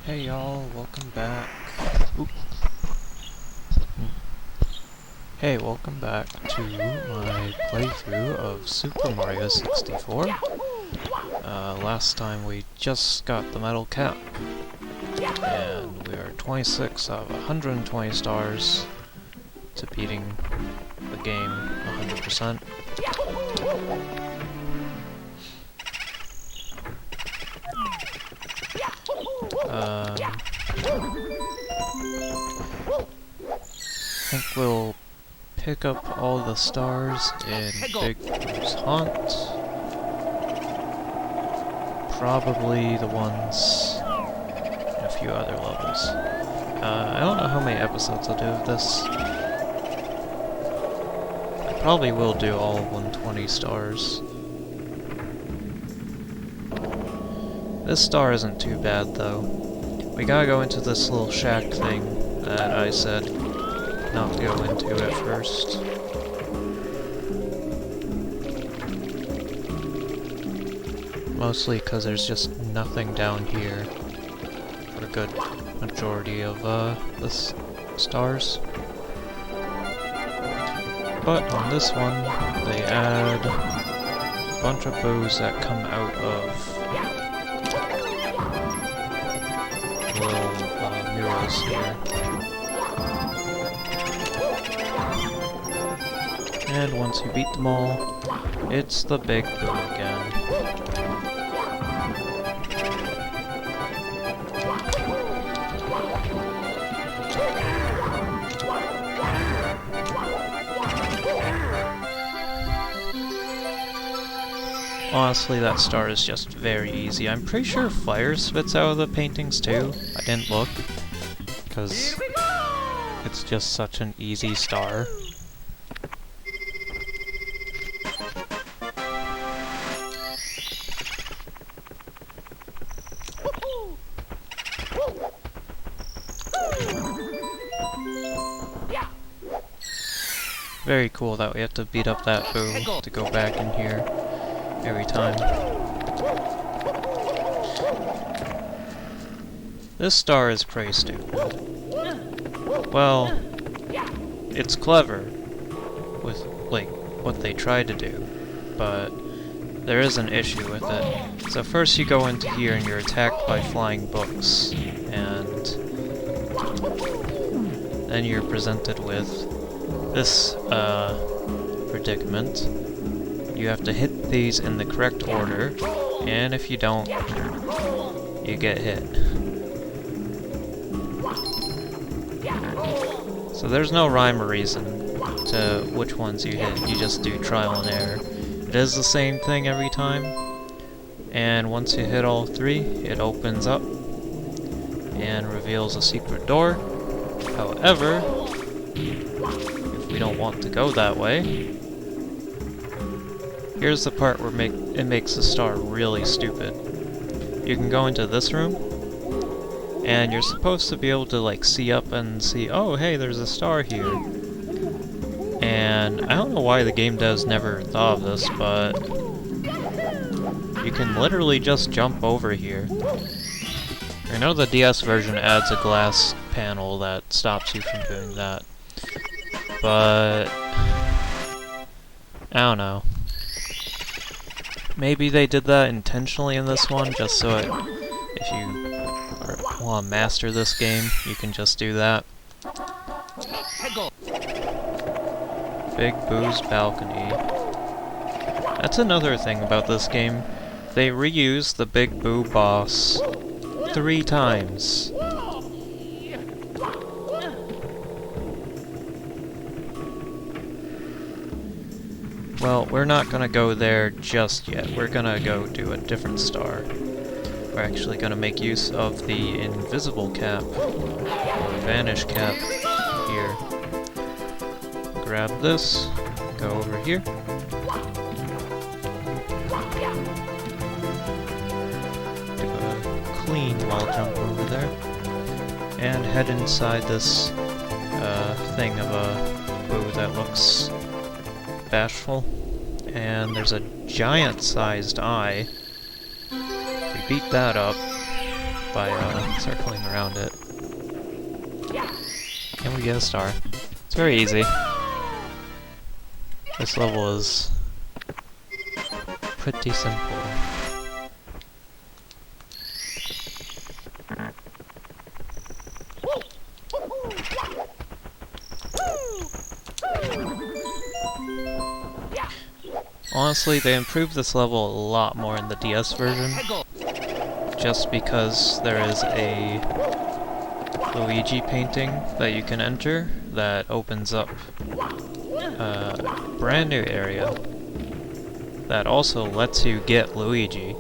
Hey y'all, welcome back. Oop. Hey, welcome back to my playthrough of Super Mario 64. Last time we just got the medal cap, and we are 26 out of 120 stars to beating the game 100%. I think we'll pick up all the stars in Big Boo's Haunt. Probably the ones in a few other levels. I don't know how many episodes I'll do of this. I probably will do all 120 stars. This star isn't too bad though. We gotta go into this little shack thing that I said not to go into at first. Mostly because there's just nothing down here for a good majority of the stars. But on this one, they add a bunch of bows that come out of little murals here. And once you beat them all, it's the big bow again. Honestly, that star is just very easy. I'm pretty sure fire spits out of the paintings too. I didn't look, because it's just such an easy star. Very cool that we have to beat up that boom to go back in here every time. This star is pretty stupid. Well, it's clever with, like, what they tried to do, but there is an issue with it. So first you go into here and you're attacked by flying books, and then you're presented with this predicament. You have to hit these in the correct order, and if you don't, you get hit. So there's no rhyme or reason to which ones you hit, you just do trial and error. It is the same thing every time, and once you hit all three, it opens up and reveals a secret door. However, if we don't want to go that way, here's the part where it makes the star really stupid. You can go into this room, and you're supposed to be able to like see up and see, oh hey, there's a star here. And I don't know why the game devs never thought of this, but you can literally just jump over here. I know the DS version adds a glass panel that stops you from doing that, but I don't know. Maybe they did that intentionally in this one, just so if you want to master this game, you can just do that. Big Boo's Balcony. That's another thing about this game. They reuse the Big Boo boss 3 times. Well, we're not gonna go there just yet. We're gonna go do a different star. We're actually gonna make use of the invisible cap, or vanish cap, here. Grab this, go over here. Do a clean wall jump over there. And head inside this thing of a boo that looks bashful, and there's a giant-sized eye. We beat that up. by circling around it. And we get a star. It's very easy. This level is pretty simple. Honestly, they improved this level a lot more in the DS version, just because there is a Luigi painting that you can enter that opens up a brand new area that also lets you get Luigi.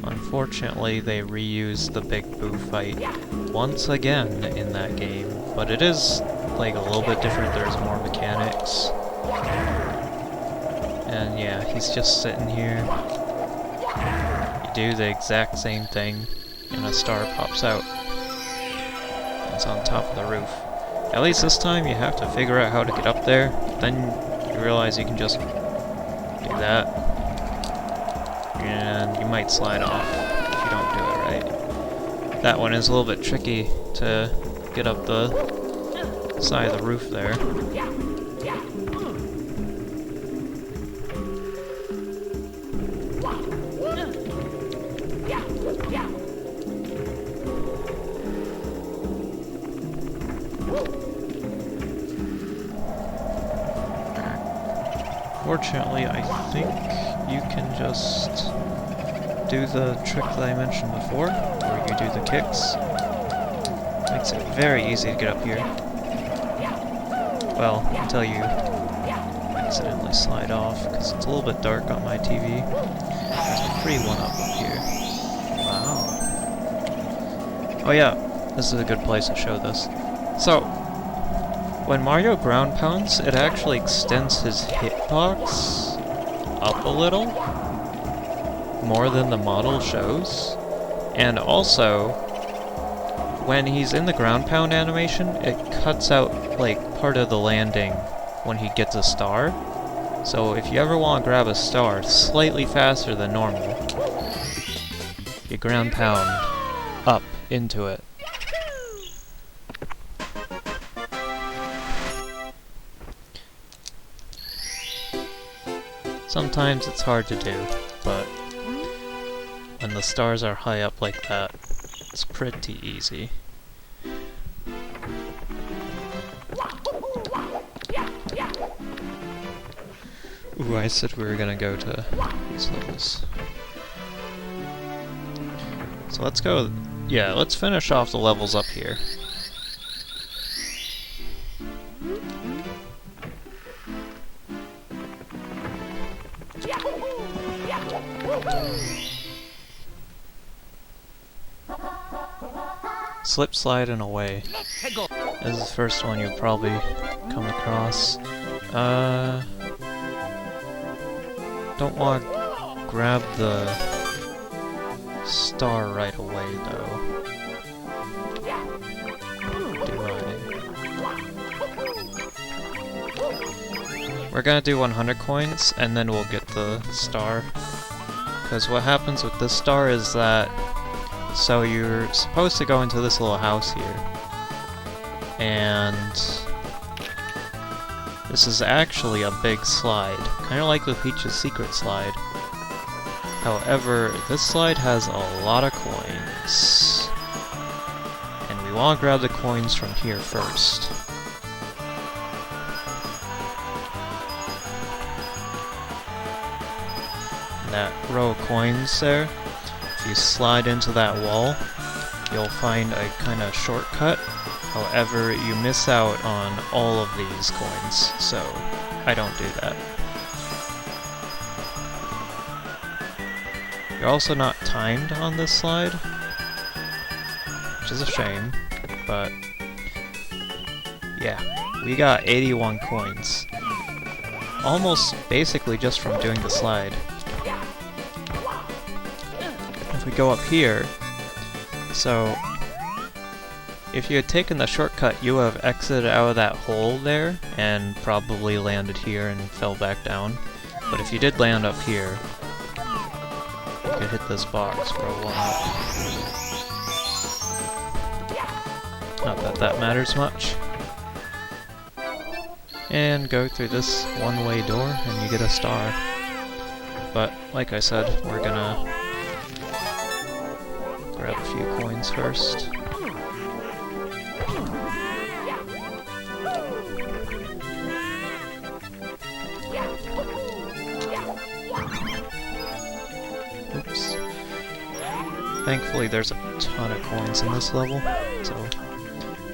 Unfortunately, they reused the Big Boo fight once again in that game, but it is like a little bit different. There's more mechanics. And yeah, he's just sitting here. You do the exact same thing, and a star pops out. It's on top of the roof. At least this time you have to figure out how to get up there, then you realize you can just do that. And you might slide off if you don't do it right. That one is a little bit tricky to get up the side of the roof there. Fortunately, I think you can just do the trick that I mentioned before, where you do the kicks. Makes it very easy to get up here. Well, until you accidentally slide off, because it's a little bit dark on my TV. There's a free one up here. Wow. Oh yeah, this is a good place to show this. So, when Mario ground pounds, it actually extends his hitbox up a little, more than the model shows. And also, when he's in the ground pound animation, it cuts out like part of the landing when he gets a star. So if you ever want to grab a star slightly faster than normal, you ground pound up into it. Sometimes it's hard to do, but when the stars are high up like that, it's pretty easy. Ooh, I said we were gonna go to these levels. So let's go, yeah, let's finish off the levels up here. Slip, slide, and away. This is the first one you'll probably come across. Don't want to grab the star right away, though. Do I? We're gonna do 100 coins, and then we'll get the star. Because what happens with this star is that, so you're supposed to go into this little house here, and this is actually a big slide, kind of like the Peach's Secret slide. However, this slide has a lot of coins, and we want to grab the coins from here first. And that row of coins there, if you slide into that wall, you'll find a kind of shortcut. However, you miss out on all of these coins, so I don't do that. You're also not timed on this slide, which is a shame, but yeah, we got 81 coins. Almost basically just from doing the slide. If we go up here, so if you had taken the shortcut, you would have exited out of that hole there and probably landed here and fell back down. But if you did land up here, could hit this box for a 1-up. Not that that matters much. And go through this one-way door and you get a star. But, like I said, we're gonna grab a few coins first. Oops. Thankfully there's a ton of coins in this level, so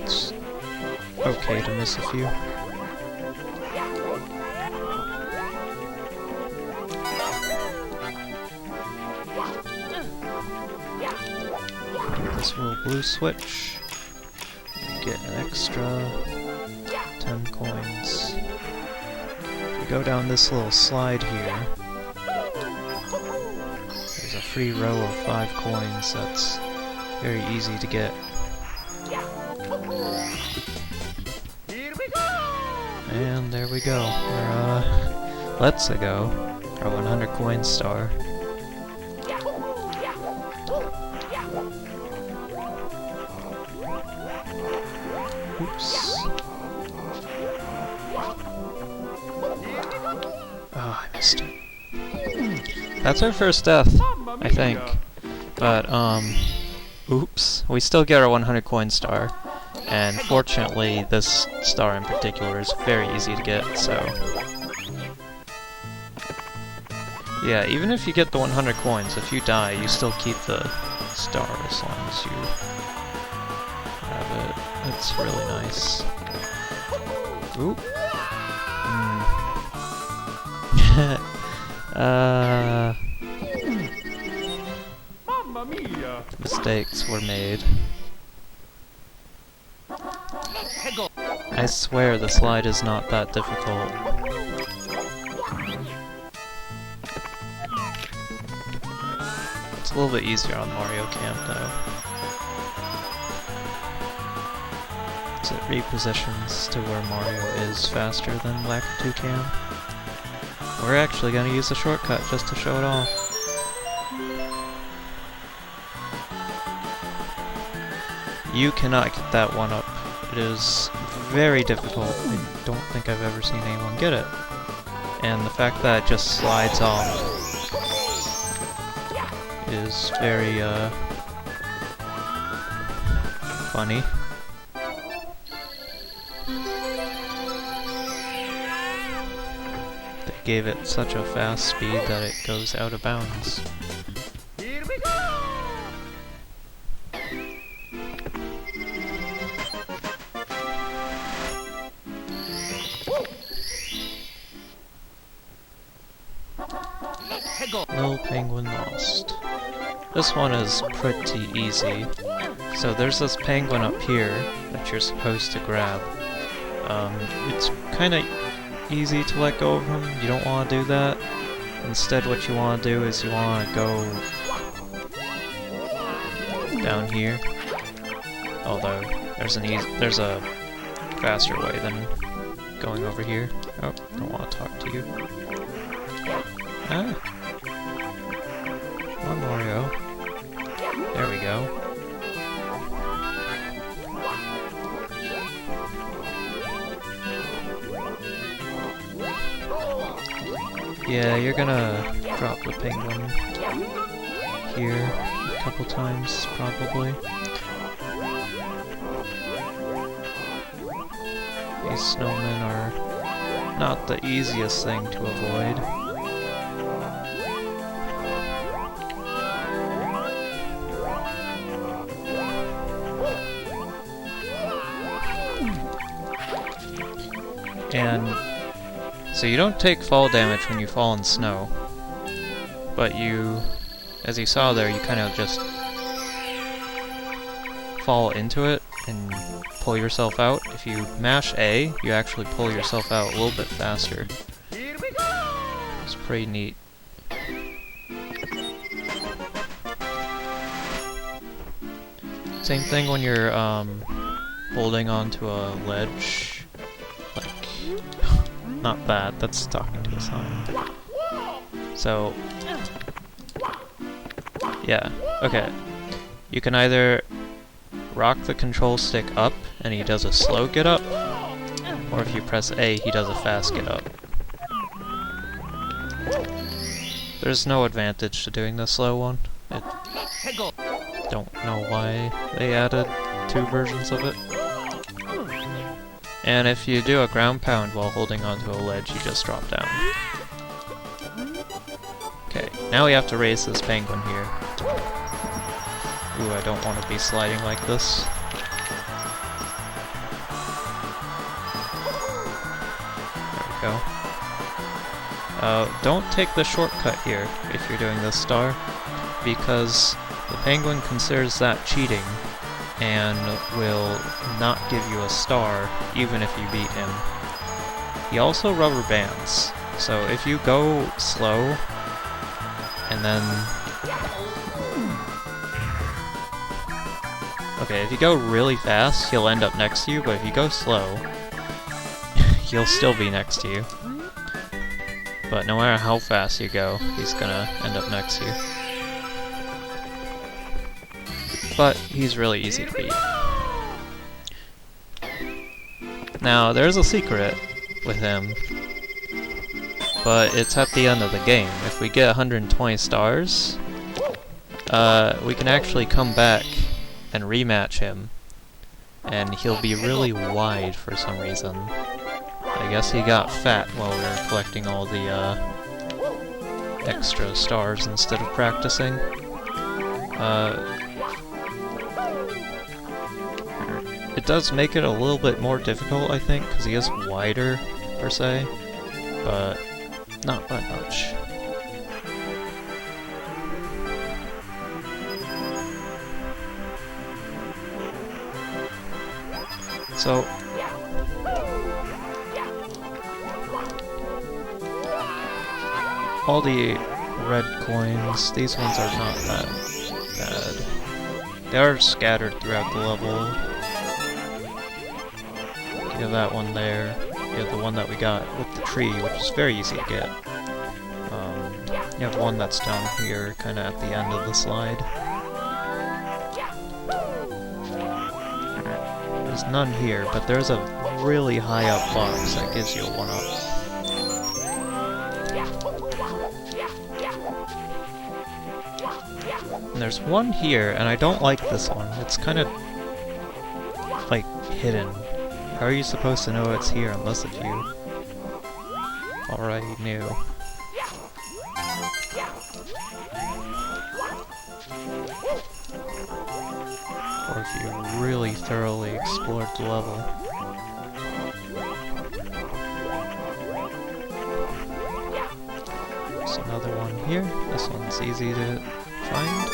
it's okay to miss a few. This little blue switch, you get an extra 10 coins. If you go down this little slide here, there's a free row of 5 coins that's very easy to get. And there we go, let's go, our 100 coin star. Oops. Oh, I missed it. That's our first death, I think. But, oops. We still get our 100 coin star. And fortunately, this star in particular is very easy to get, so... Yeah, even if you get the 100 coins, if you die, you still keep the star as long as you have it. It's really nice. Oop. Mamma mia! Mistakes were made. I swear the slide is not that difficult. It's a little bit easier on Mario Camp though. It repositions to where Mario is faster than Lakitu can. We're actually going to use a shortcut just to show it off. You cannot get that 1-up. It is very difficult. I don't think I've ever seen anyone get it. And the fact that it just slides off is very, funny. Gave it such a fast speed that it goes out of bounds. Here we go! Little penguin lost. This one is pretty easy. So there's this penguin up here that you're supposed to grab. It's kind of easy to let go of him. You don't want to do that. Instead, what you want to do is you want to go down here. Although there's a faster way than going over here. Oh, don't want to talk to you. Ah. Come on, Mario. There we go. Yeah, you're gonna drop the penguin here a couple times, probably. These snowmen are not the easiest thing to avoid. And so you don't take fall damage when you fall in snow, but you, as you saw there, you kind of just fall into it and pull yourself out. If you mash A, you actually pull yourself out a little bit faster. It's pretty neat. Same thing when you're holding onto a ledge, like, not that, that's talking to a sign. So, Yeah, okay. You can either rock the control stick up and he does a slow get up, or if you press A, he does a fast get up. There's no advantage to doing the slow one. I don't know why they added 2 versions of it. And if you do a ground pound while holding onto a ledge, you just drop down. Okay, now we have to raise this penguin here. Ooh, I don't want to be sliding like this. There we go. Don't take the shortcut here if you're doing this star, because the penguin considers that cheating and will not give you a star even if you beat him. He also rubber bands, so if you go slow and then... Okay, if you go really fast, he'll end up next to you, but if you go slow, he'll still be next to you. But no matter how fast you go, he's gonna end up next to you. But he's really easy to beat. Now, there's a secret with him, but it's at the end of the game. If we get 120 stars, we can actually come back and rematch him, and he'll be really wide for some reason. I guess he got fat while we were collecting all the extra stars instead of practicing. It does make it a little bit more difficult, I think, because he is wider, per se, but not by much. So, all the red coins, these ones are not that bad. They are scattered throughout the level. You have that one there. You have the one that we got with the tree, which is very easy to get. You have one that's down here, kind of at the end of the slide. There's none here, but there's a really high up box that gives you a 1-up. And there's one here, and I don't like this one. It's kind of, like, hidden. How are you supposed to know it's here unless if you already knew? Or if you really thoroughly explored the level. There's another one here. This one's easy to find.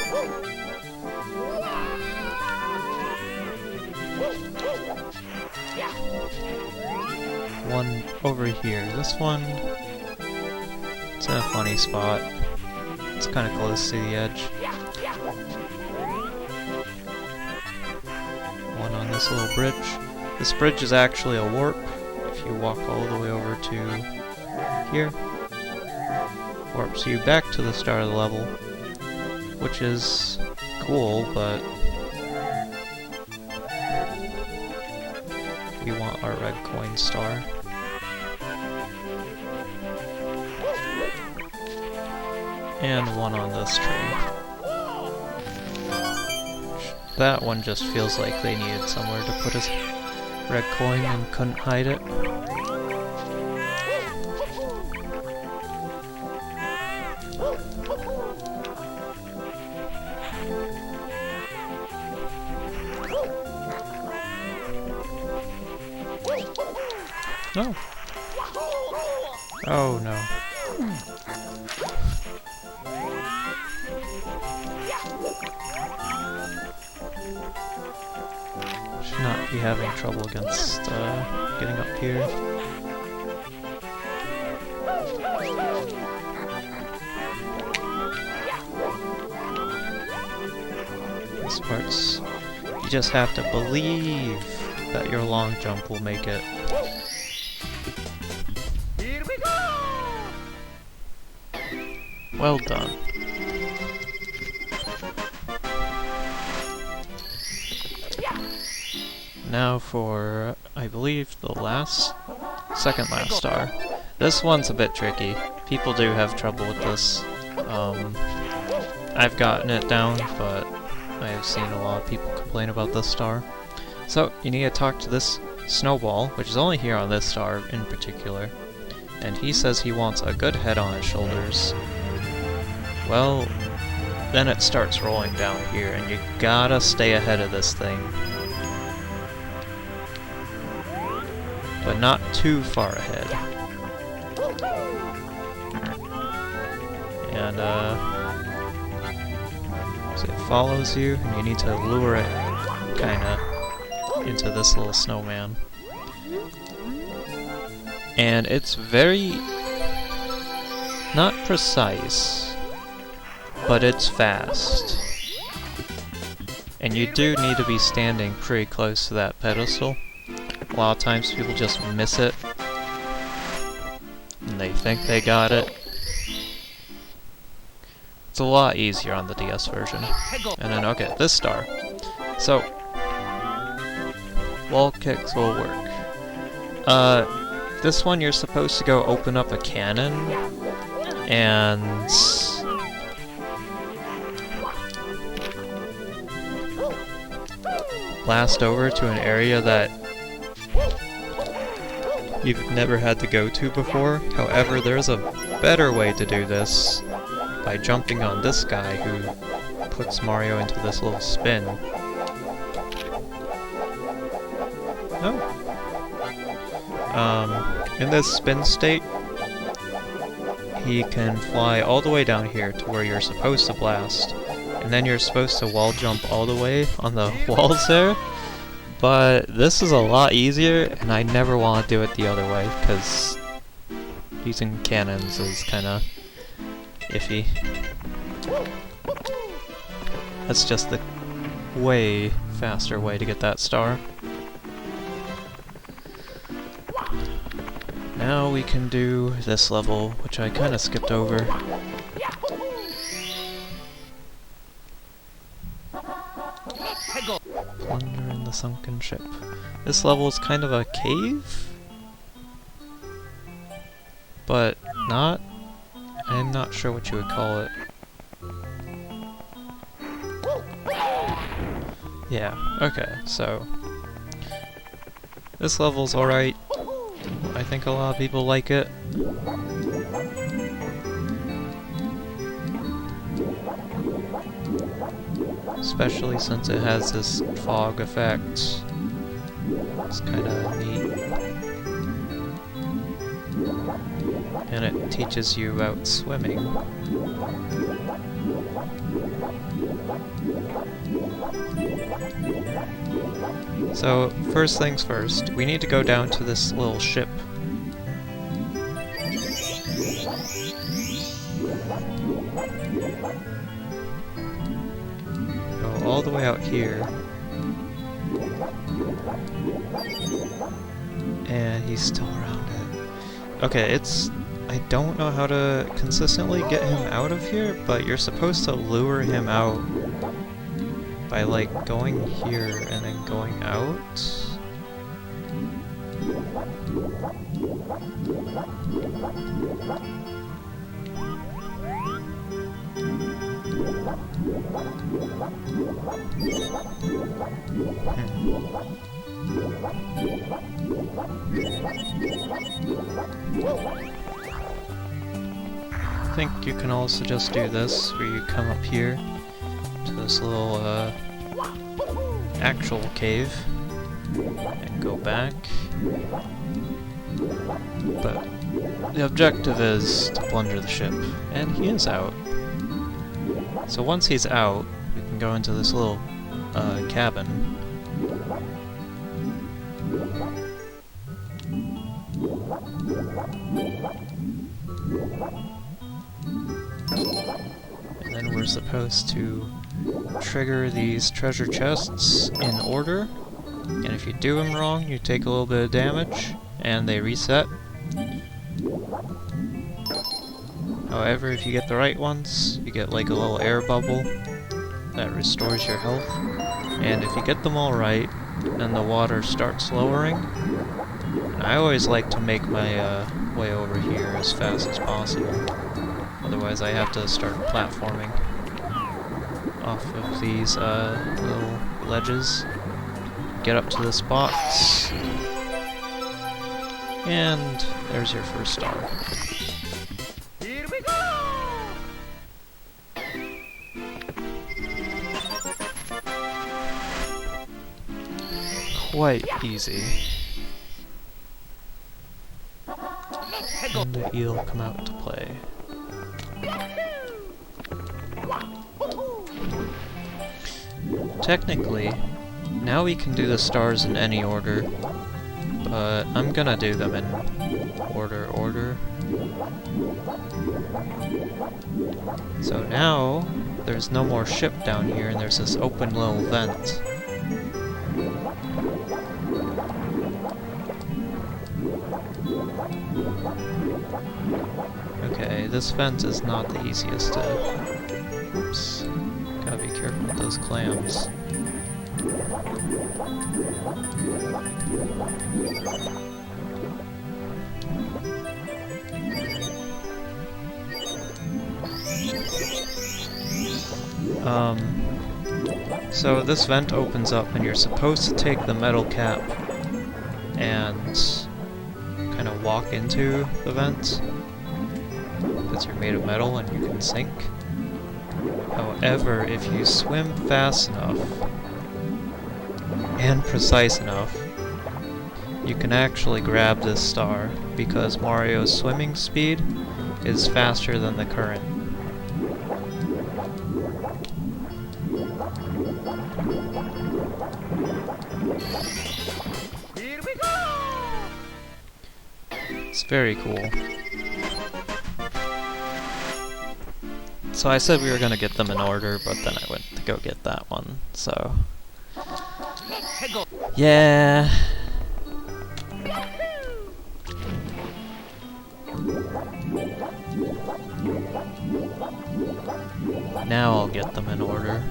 One over here. This one, it's in a funny spot. It's kind of close to the edge. One on this little bridge. This bridge is actually a warp. If you walk all the way over to here, warps you back to the start of the level, which is cool, but we want our red coin star. And one on this tree. That one just feels like they needed somewhere to put a red coin and couldn't hide it. No. Oh no. Should not be having trouble against getting up here. This part's... you just have to believe that your long jump will make it. Here we go! Well done. now for, I believe, the second last star. This one's a bit tricky. People do have trouble with this. I've gotten it down, but I have seen a lot of people complain about this star. So, you need to talk to this Snowball, which is only here on this star in particular, and he says he wants a good head on his shoulders. Well, then it starts rolling down here, and you gotta stay ahead of this thing. But not too far ahead. And, so it follows you, and you need to lure it, kinda, into this little snowman. And it's very... not precise, but it's fast. And you do need to be standing pretty close to that pedestal. A lot of times people just miss it, and they think they got it. It's a lot easier on the DS version. And then, okay, this star. So, wall kicks will work. This one you're supposed to go open up a cannon, and... blast over to an area that you've never had to go to before. However, there's a better way to do this by jumping on this guy who puts Mario into this little spin. Oh. In this spin state, he can fly all the way down here to where you're supposed to blast. And then you're supposed to wall jump all the way on the walls there. But this is a lot easier, and I never want to do it the other way, because using cannons is kinda iffy. That's just the way faster way to get that star. Now we can do this level, which I kinda skipped over. Plunder in the sunken ship. This level is kind of a cave? But not... I'm not sure what you would call it. Yeah, okay, so... this level's alright. I think a lot of people like it. Especially since it has this fog effect. It's kinda neat. And it teaches you about swimming. So, first things first, we need to go down to this little ship. Go all the way out here. And he's still around it. Okay, it's... I don't know how to consistently get him out of here, but you're supposed to lure him out by, like, going here and then going out. I think you can also just do this, where you come up here to this little actual cave and go back. But the objective is to plunder the ship, and he is out. So once he's out, we can go into this little cabin. And then we're supposed to trigger these treasure chests in order. And if you do them wrong, you take a little bit of damage, and they reset. However, if you get the right ones, you get like a little air bubble that restores your health. And if you get them all right, and the water starts lowering. And I always like to make my way over here as fast as possible. Otherwise I have to start platforming off of these little ledges. Get up to this box. And there's your first star. Here we go! Quite easy. And the eel come out to play. Technically, now we can do the stars in any order, but I'm gonna do them in order. So now, there's no more ship down here, and there's this open little vent. Okay, this vent is not the easiest to... Oops. Gotta be careful with those clams. So this vent opens up and you're supposed to take the metal cap and kind of walk into the vent because you're made of metal and you can sink. However, if you swim fast enough and precise enough, you can actually grab this star because Mario's swimming speed is faster than the current. Here we go! It's very cool. So I said we were gonna get them in order, but then I went to go get that one, so... Yeah... Now I'll get them in order.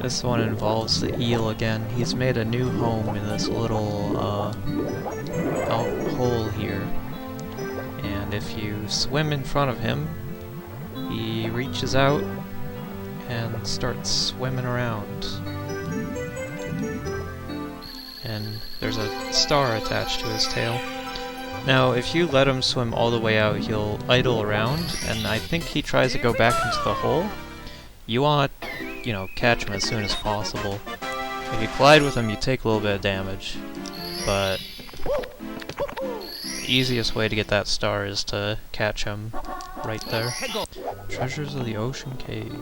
This one involves the eel again. He's made a new home in this little hole here. And if you swim in front of him, he reaches out and starts swimming around. And there's a star attached to his tail. Now, if you let him swim all the way out, he'll idle around, and I think he tries to go back into the hole. You want to, you know, catch him as soon as possible. If you collide with him, you take a little bit of damage, but the easiest way to get that star is to catch him right there. Treasures of the Ocean Cave.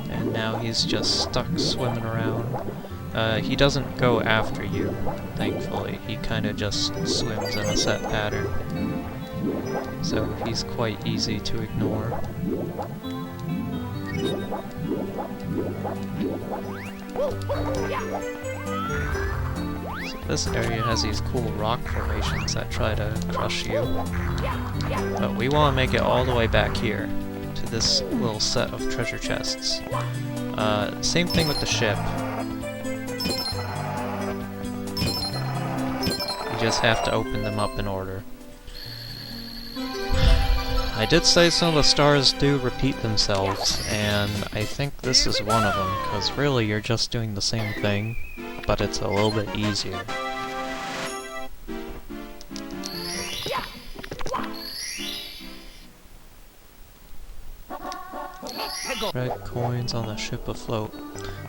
And now he's just stuck swimming around. He doesn't go after you, thankfully. He kind of just swims in a set pattern. So he's quite easy to ignore. So this area has these cool rock formations that try to crush you. But we want to make it all the way back here, to this little set of treasure chests. Same thing with the ship. You just have to open them up in order. I did say some of the stars do repeat themselves, and I think this is one of them, because really you're just doing the same thing, but it's a little bit easier. Red coins on the ship afloat.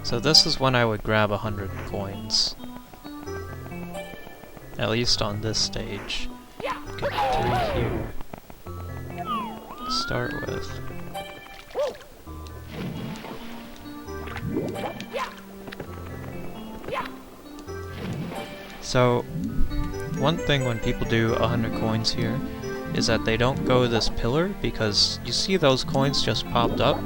So this is when I would grab 100 coins. At least on this stage. Get 3 here. To start with. So, one thing when people do 100 coins here is that they don't go this pillar, because you see those coins just popped up?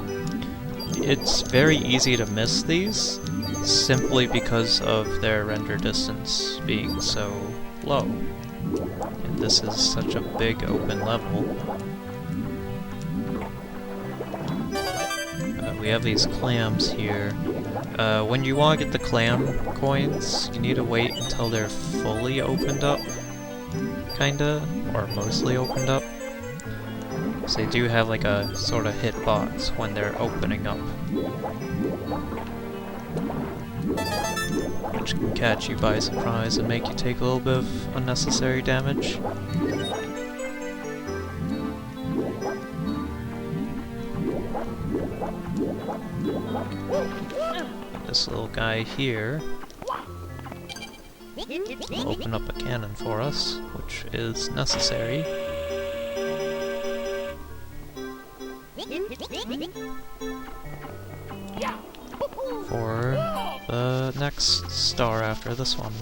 it's very easy to miss these simply because of their render distance being so low. And this is such a big open level. We have these clams here. When you want to get the clam coins, you need to wait until they're fully opened up, kinda, or mostly opened up. So they do have like a sort of hitbox when they're opening up, which can catch you by surprise and make you take a little bit of unnecessary damage. This little guy here will open up a cannon for us, which is necessary. For the next star after this one.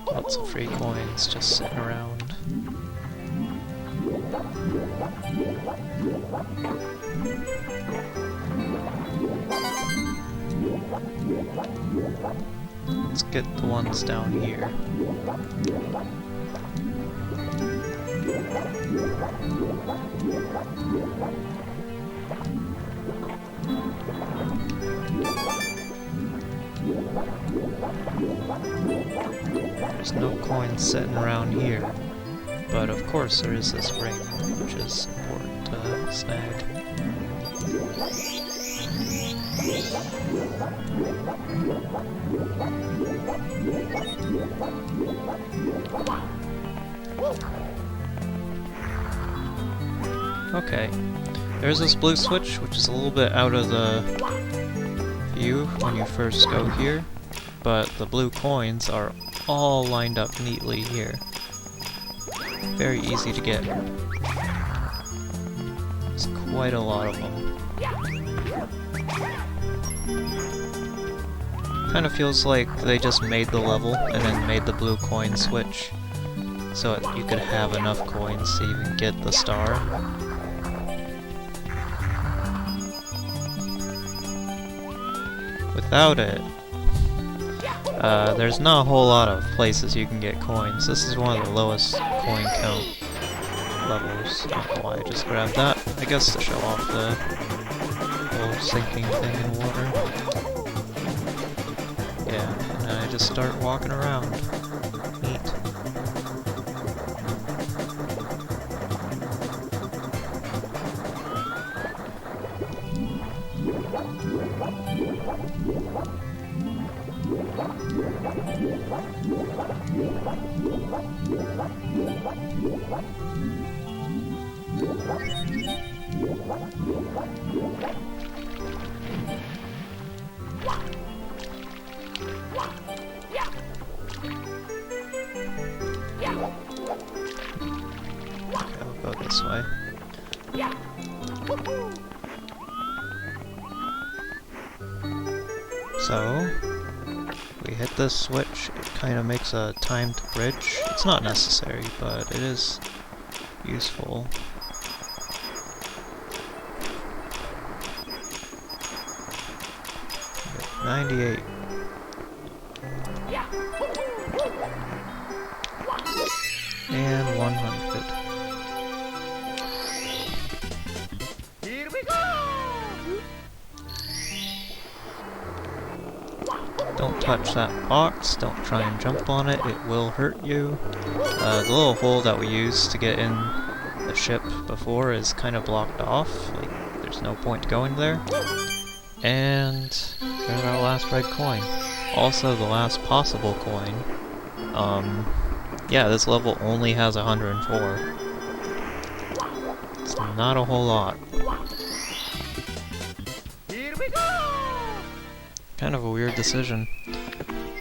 Lots of free coins just sitting around. Let's get the ones down here. There's no coins sitting around here, but of course there is this ring, which is important to snag. Okay, there's this blue switch, which is a little bit out of the view when you first go here, but the blue coins are all lined up neatly here. Very easy to get. There's quite a lot of them. Kind of feels like they just made the level and then made the blue coin switch so you could have enough coins to even get the star. Without it, there's not a whole lot of places you can get coins. This is one of the lowest coin count levels. I don't know why I just grabbed that. I guess to show off the whole sinking thing in water. Yeah, and then I just start walking around. Neat. I'll go this way. So, we hit this switch, it kind of makes a timed bridge. It's not necessary, but it is useful. Okay, 98. And 100. Here we go! Don't touch that box, don't try and jump on it, it will hurt you. The little hole that we used to get in the ship before is kind of blocked off, like there's no point going there. And there's our last red coin. Also the last possible coin. Yeah, this level only has 104. It's not a whole lot. Here we go! Kind of a weird decision.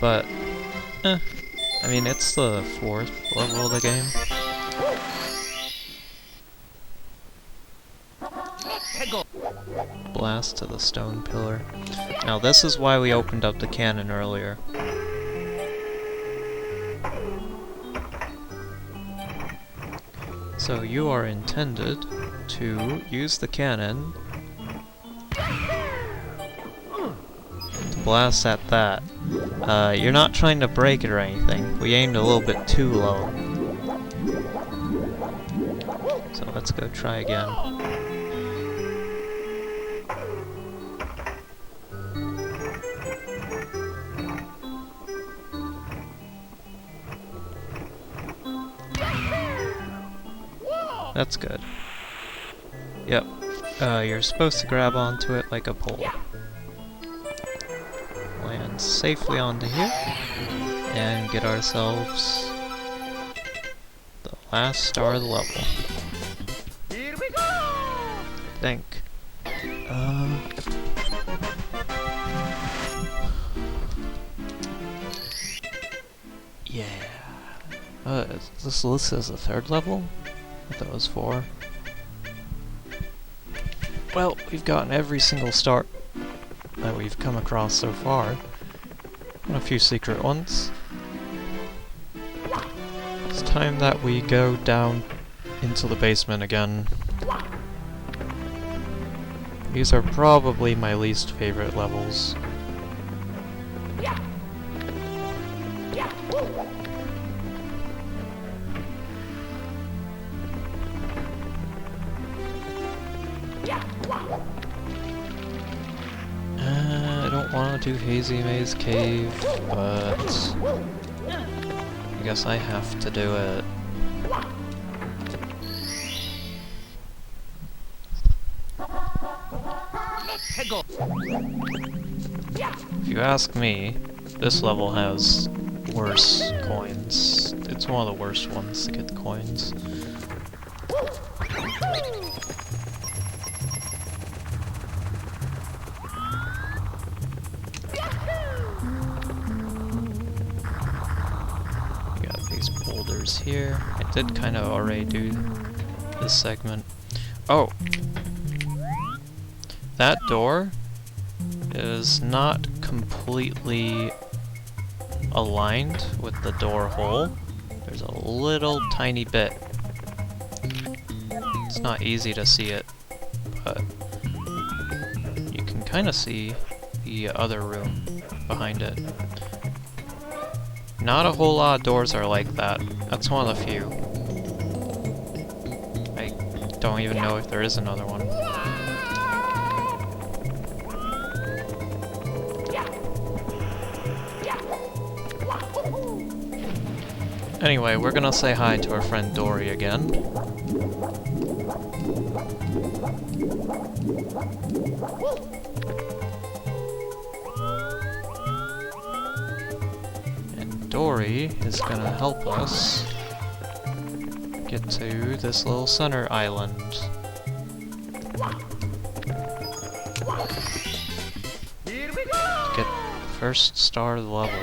But, I mean, it's the 4th level of the game. Blast to the stone pillar. Now this is why we opened up the cannon earlier. So you are intended to use the cannon to blast at that. You're not trying to break it or anything. We aimed a little bit too low. So let's go try again. That's good. Yep. You're supposed to grab onto it like a pole. Land safely onto here. And get ourselves the last star of the level. Here we go! I think. Yeah. This list is the third level? I thought it was 4. Well, we've gotten every single star that we've come across so far. And a few secret ones. It's time that we go down into the basement again. These are probably my least favorite levels. I don't want to do Hazy Maze Cave, but I guess I have to do it. If you ask me, this level has worse coins. It's one of the worst ones to get the coins. Boulders here. I did kind of already do this segment. Oh! That door is not completely aligned with the door hole. There's a little tiny bit. It's not easy to see it, but you can kind of see the other room behind it. Not a whole lot of doors are like that. That's one of the few. I don't even know if there is another one. Anyway, we're gonna say hi to our friend Dory again. Dory is gonna help us get to this little center island. Here we go! Get the first star of the level.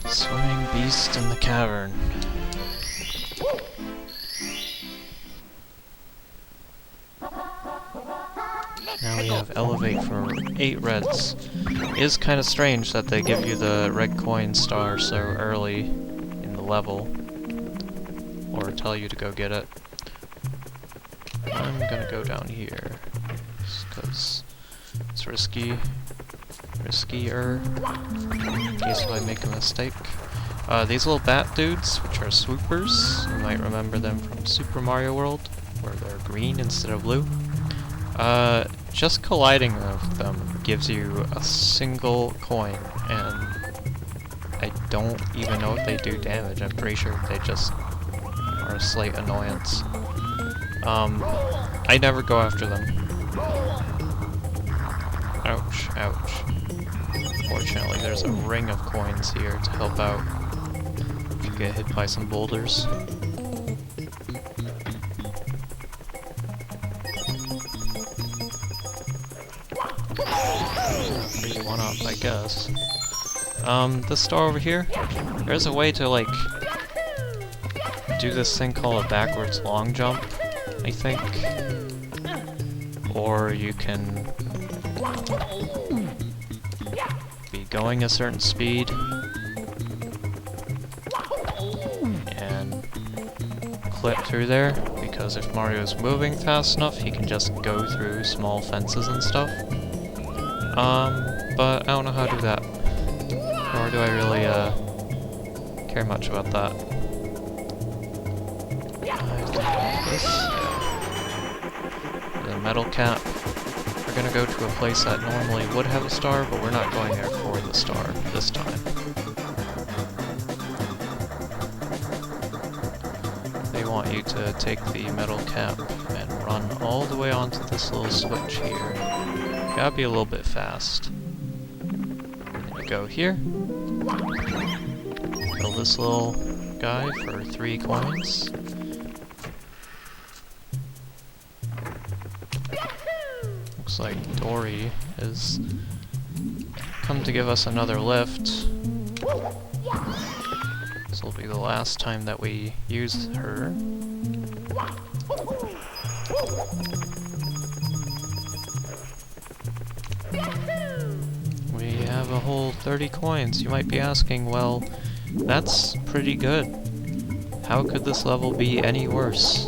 Swimming beast in the cavern. Now we have elevate for 8 reds. It is kind of strange that they give you the red coin star so early in the level, or tell you to go get it. I'm gonna go down here, because it's riskier, in case I make a mistake. These little bat dudes, which are swoopers, you might remember them from Super Mario World, where they're green instead of blue. Just colliding with them gives you a single coin, and I don't even know if they do damage. I'm pretty sure they just are a slight annoyance. I never go after them. Ouch, ouch. Fortunately, there's a ring of coins here to help out if you get hit by some boulders. Pretty one up, I guess. This star over here, there's a way to, like, do this thing called a backwards long jump, I think. Or you can be going a certain speed and clip through there, because if Mario's moving fast enough, he can just go through small fences and stuff. But I don't know how to do that. Nor do I really, care much about that. This, the metal cap. We're gonna go to a place that normally would have a star, but we're not going there for the star this time. They want you to take the metal cap and run all the way onto this little switch here. Gotta be a little bit fast. And you go here. Kill this little guy for 3 coins. Looks like Dory has come to give us another lift. This will be the last time that we use her. We have a whole 30 coins. You might be asking, well, that's pretty good. How could this level be any worse?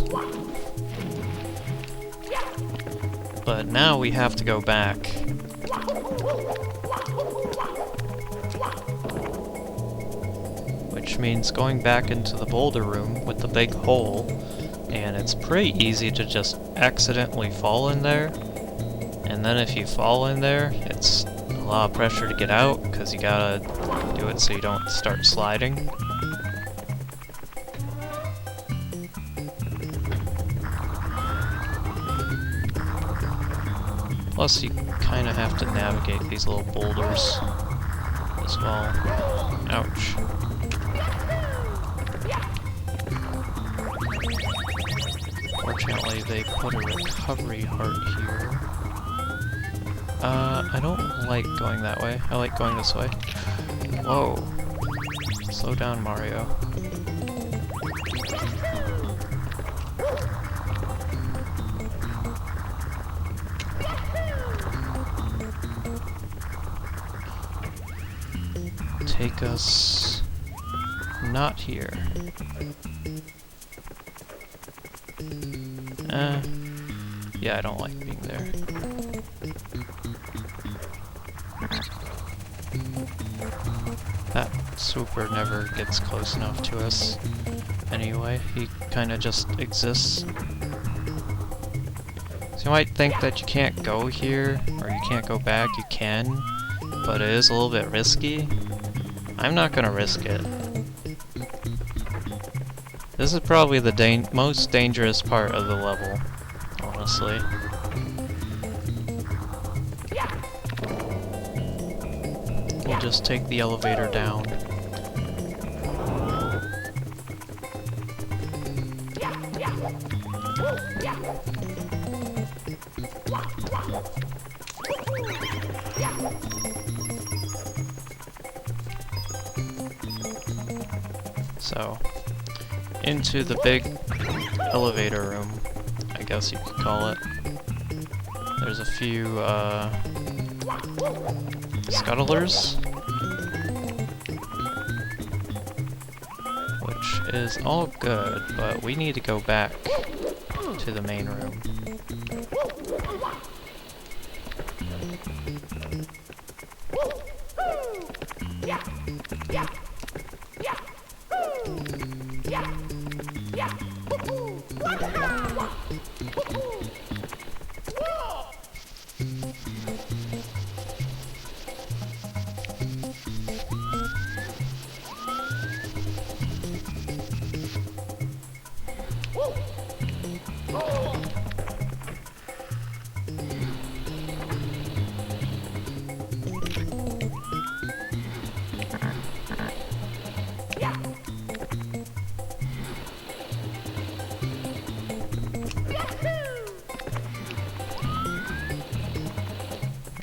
But now we have to go back. Which means going back into the boulder room with the big hole, and it's pretty easy to just accidentally fall in there. And then if you fall in there, it's a lot of pressure to get out, because you gotta do it so you don't start sliding. Plus, you kind of have to navigate these little boulders as well. Ouch. Fortunately, they put a recovery heart here. I don't like going that way. I like going this way. Whoa. Slow down, Mario. Take us not here. Yeah, I don't like being there. That swooper never gets close enough to us. Anyway, he kinda just exists. So you might think that you can't go here, or you can't go back. You can, but it is a little bit risky. I'm not gonna risk it. This is probably the most dangerous part of the level, honestly. We'll just take the elevator down. So, into the big elevator room, I guess you could call it. There's a few, scuttlers, which is all good, but we need to go back to the main room.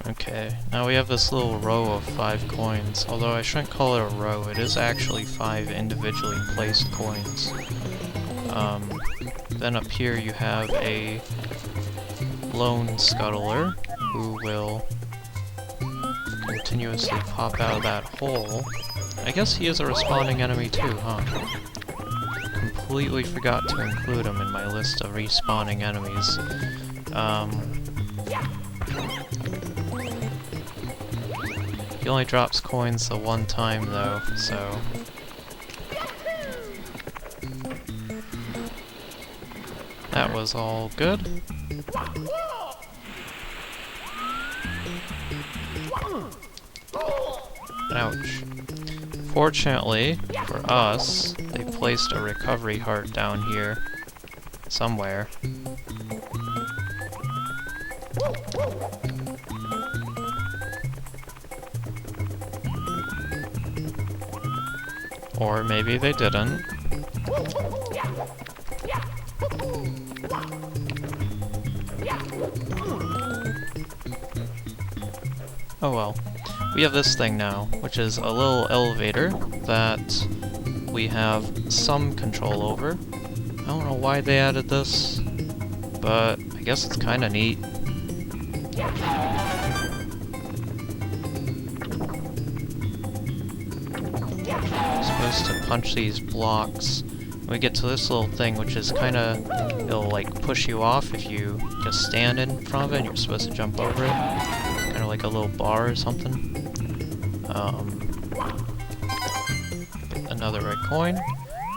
Okay, now we have this little row of 5 coins, although I shouldn't call it a row, it is actually 5 individually placed coins. Then up here you have a lone scuttler, who will continuously pop out of that hole. I guess he is a respawning enemy too, huh? completely forgot to include them in my list of respawning enemies. He only drops coins the one time though, so... That was all good. Ouch. Fortunately, for us, they placed a recovery heart down here. Somewhere. Or maybe they didn't. Oh well. We have this thing now, which is a little elevator that we have some control over. I don't know why they added this, but I guess it's kinda neat. Supposed to punch these blocks. We get to this little thing, which is kinda, it'll like push you off if you just stand in front of it and you're supposed to jump over it. Kinda like a little bar or something. Get another red coin.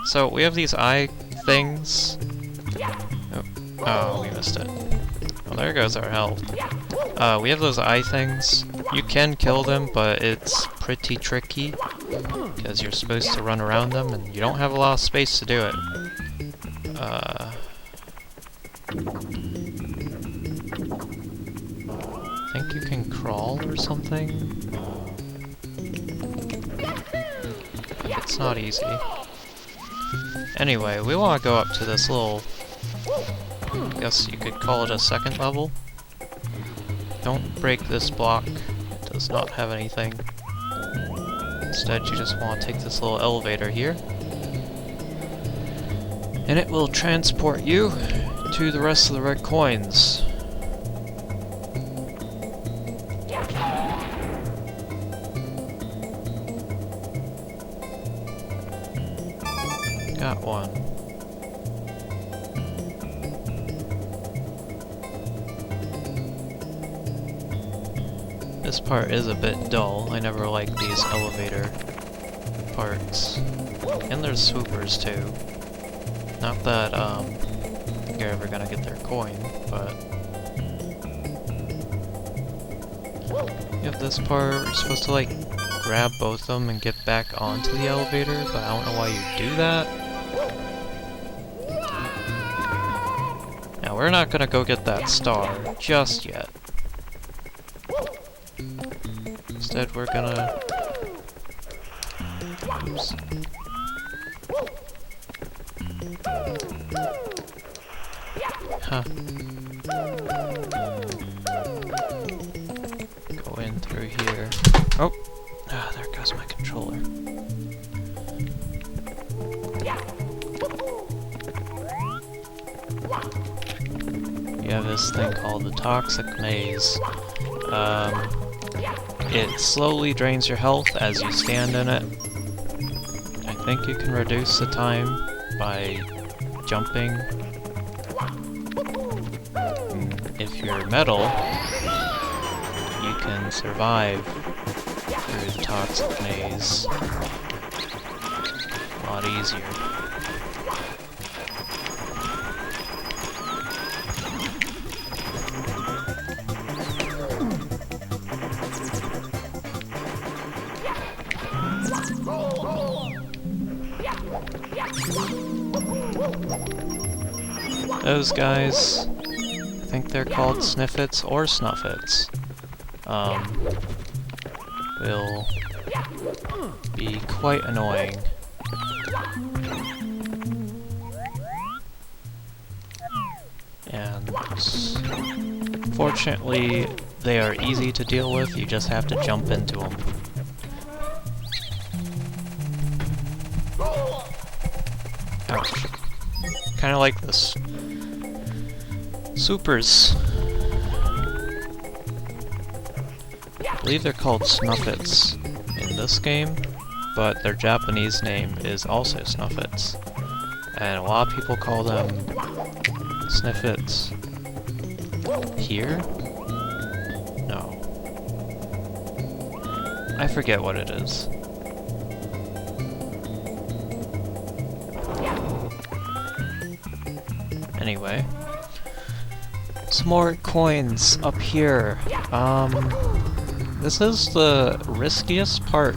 So we have these eye things. Oh, we missed it. Well, there goes our health. We have those eye things. You can kill them, but it's pretty tricky because you're supposed to run around them and you don't have a lot of space to do it. I think you can crawl or something. It's not easy. Anyway, we want to go up to this little, I guess you could call it a second level. Don't break this block, it does not have anything. Instead, you just want to take this little elevator here, and it will transport you to the rest of the red coins. Got one. This part is a bit dull. I never liked these elevator parts. And there's swoopers too. Not that you're ever gonna get their coin, but you have this part where you're supposed to like grab both of them and get back onto the elevator, but I don't know why you do that. Now we're not gonna go get that star just yet. Instead we're gonna... Oops. Huh. Go in through here. Oh! Ah, there goes my controller. You have this thing called the Toxic Maze. It slowly drains your health as you stand in it. I think you can reduce the time by jumping. If you're metal, you can survive through the Toxic Maze a lot easier. Those guys, I think they're called Sniffits or Snuffits, will be quite annoying. And fortunately, they are easy to deal with, you just have to jump into them. Ouch. Kinda like this. Supers. I believe they're called Snuffits in this game, but their Japanese name is also Snuffits, and a lot of people call them sniffets. Here? No. I forget what it is. Anyway. Some more coins up here. This is the riskiest part.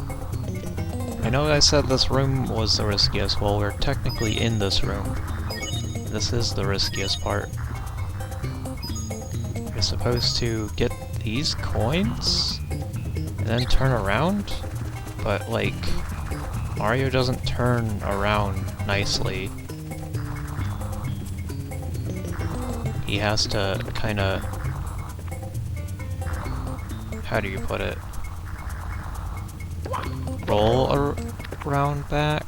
I know I said this room was the riskiest. Well, we're technically in this room. This is the riskiest part. You're supposed to get these coins and then turn around, but like Mario doesn't turn around nicely. He has to kinda, how do you put it? Roll around back.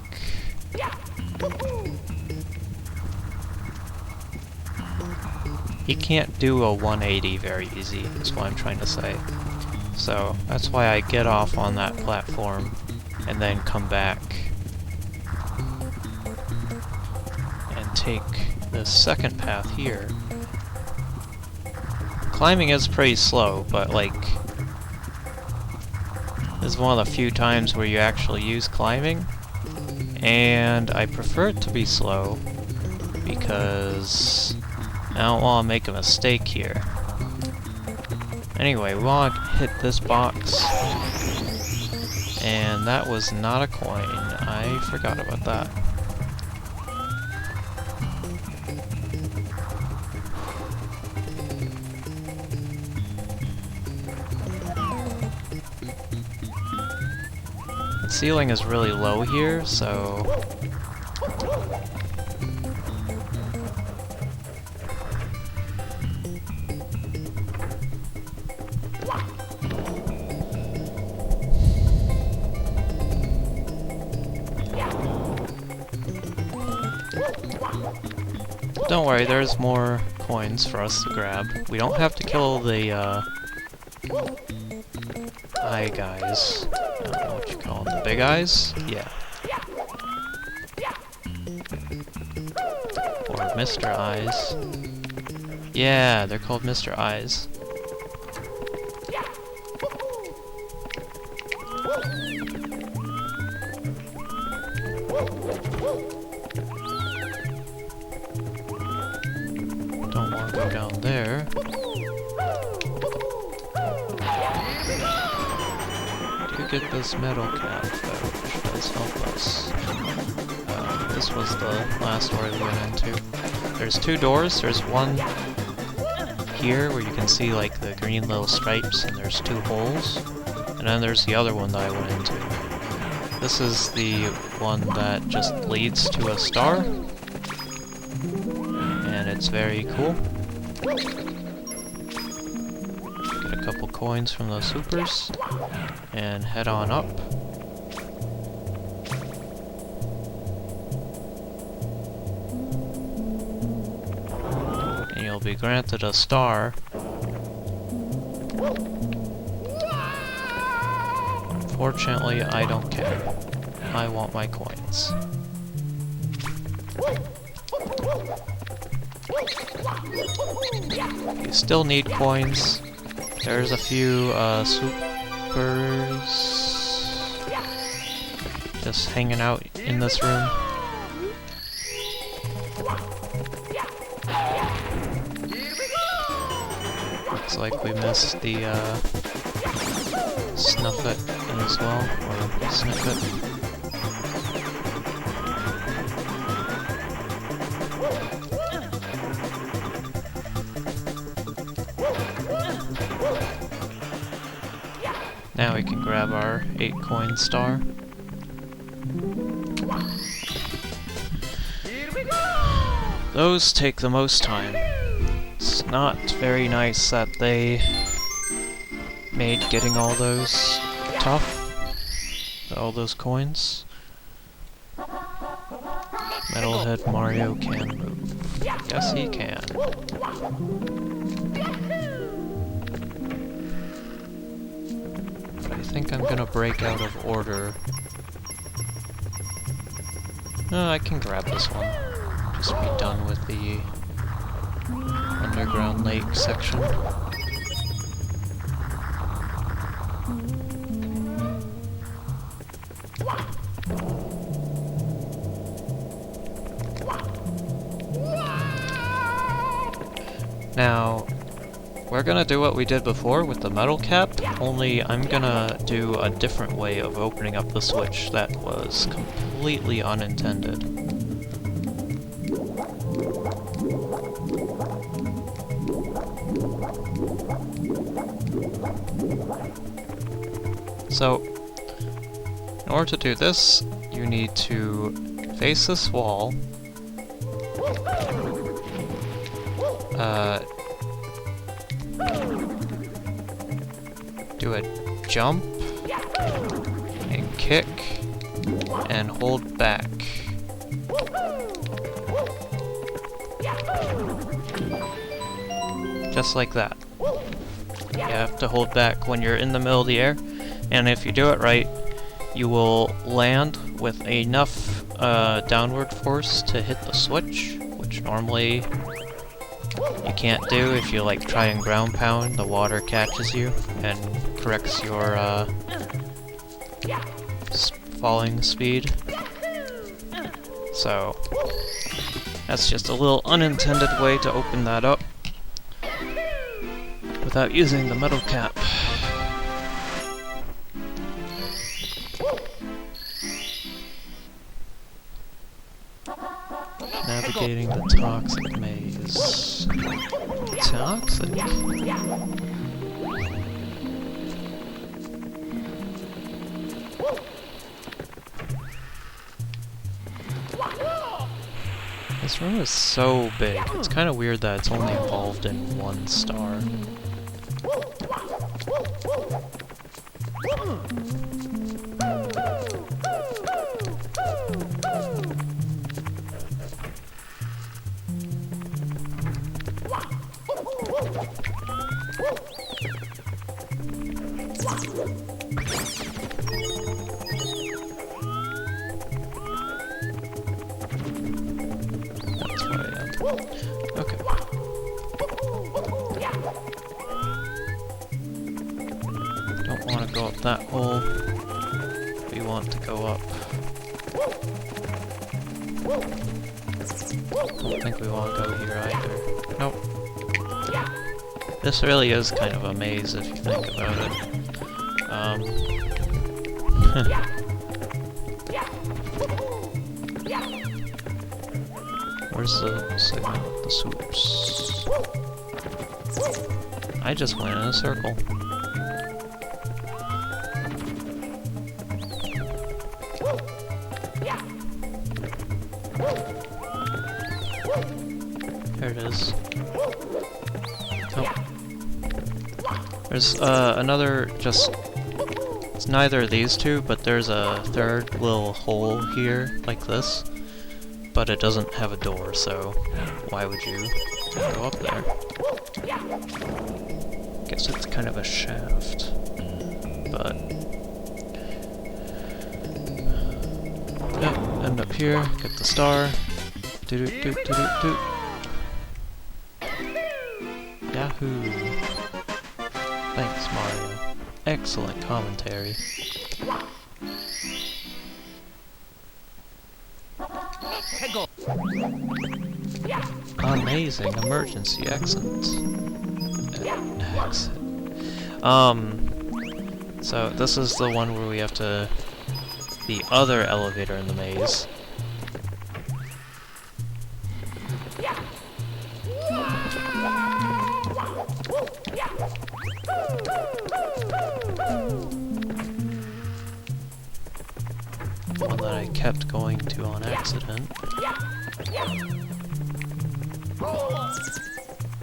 He can't do a 180 very easy, is what I'm trying to say. So that's why I get off on that platform and then come back and take the second path here. Climbing is pretty slow, but like, this is one of the few times where you actually use climbing, and I prefer it to be slow because I don't want to make a mistake here. Anyway, we want to hit this box, and that was not a coin. I forgot about that. The ceiling is really low here, so don't worry, there's more coins for us to grab. We don't have to kill the eye guys. I don't know what you call them. The big eyes? Yeah. Or Mr. Eyes. Yeah, they're called Mr. Eyes. Don't want to go down there. Do get this metal cap though, which does help us. This was the last door we went into. There's two doors. There's one here where you can see like the green little stripes, and there's two holes. And then there's the other one that I went into. This is the one that just leads to a star. And it's very cool. Get a couple coins from those supers. And head on up. And you'll be granted a star. Fortunately, I don't care. I want my coins. You still need coins. There's a few supers just hanging out in this room. Looks like we missed the Snuffit as well, or Sniffit. Now we can grab our 8-coin star. Those take the most time. It's not very nice that they made getting all those tough. All those coins. Metalhead Mario can move. Yes, he can. But I think I'm gonna break out of order. I can grab this one. almost be done with the underground lake section. Now, we're gonna do what we did before with the metal cap, only I'm gonna do a different way of opening up the switch that was completely unintended. So, in order to do this, you need to face this wall, do a jump, and kick, and hold back. Just like that. You have to hold back when you're in the middle of the air, and if you do it right, you will land with enough downward force to hit the switch, which normally you can't do if you like try and ground pound. The water catches you and corrects your falling speed. So that's just a little unintended way to open that up without using the metal cap. Navigating the toxic maze. Toxic? This room is so big. It's kind of weird that it's only involved in one star. Okay. Don't want to go up that hole. We want to go up. Don't think we want to go here either. Nope. This really is kind of a maze if you think about it. Where's the signal? The swoops. I just went in a circle. There it is. Oh. There's another, just, it's neither of these two, but there's a third little hole here, like this. But it doesn't have a door, so why would you go up there? Guess it's kind of a shaft, but yep, end up here, get the star. Do do do do do do. Yahoo! Thanks, Mario. Excellent commentary. Amazing emergency exit. So this is the one where we have to... the other elevator in the maze. One that I kept going to on accident.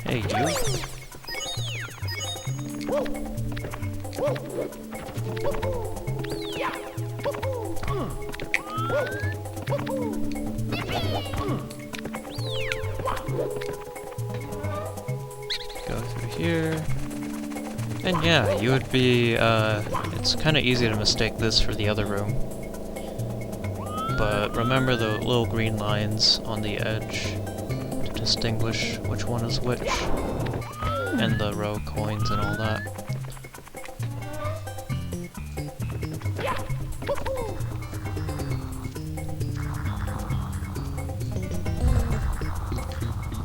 Hey, you. Go through here. And yeah, you would be, it's kind of easy to mistake this for the other room. but remember the little green lines on the edge to distinguish which one is which, and the row coins and all that.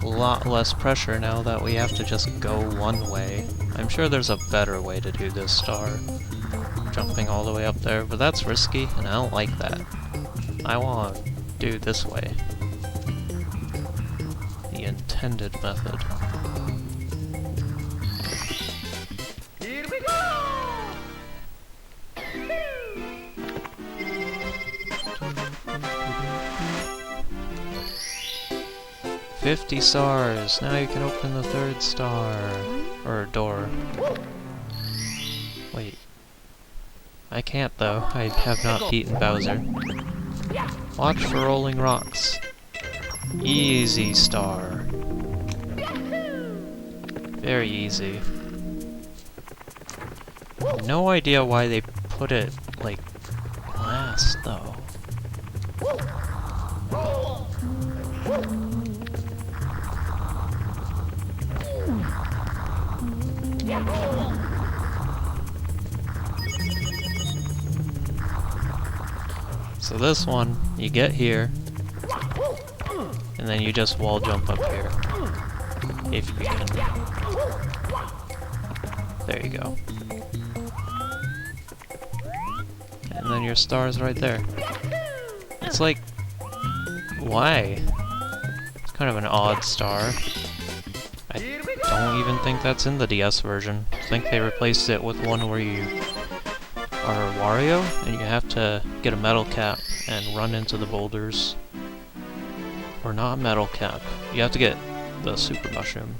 A lot less pressure now that we have to just go one way. I'm sure there's a better way to do this star, jumping all the way up there, but that's risky and I don't like that. I want to do this way, the intended method. Here we go! 50 stars! Now you can open the third star. Or door. Wait. I can't though. I have not beaten Bowser. Watch for rolling rocks. Easy star. Very easy. No idea why they put it, like, last though. So this one, you get here, and then you just wall jump up here. If you can. There you go. And then your star's right there. It's like, why? It's kind of an odd star. I don't even think that's in the DS version. I think they replaced it with one where you are Wario, and you have to get a metal cap and run into the boulders. Or not a metal cap. You have to get the super mushroom.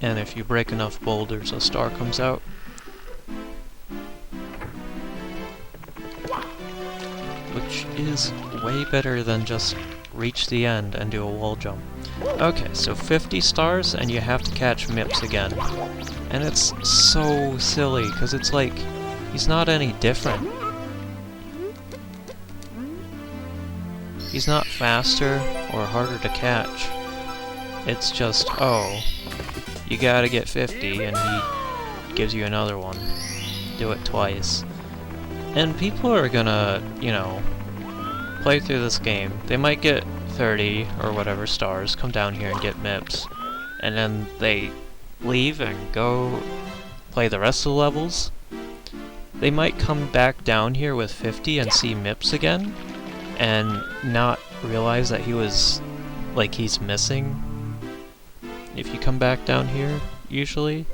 And if you break enough boulders, a star comes out. Which is way better than just reach the end and do a wall jump. Okay, so 50 stars and you have to catch Mips again. And it's so silly, because it's like, he's not any different. He's not faster or harder to catch. It's just, oh, you gotta get 50 and he gives you another one. Do it twice. And people are gonna, you know, play through this game. They might get 30 or whatever stars, come down here and get Mips, and then they leave and go play the rest of the levels. They might come back down here with 50 and see Mips again, and not realize that he was, like, he's missing if you come back down here, usually.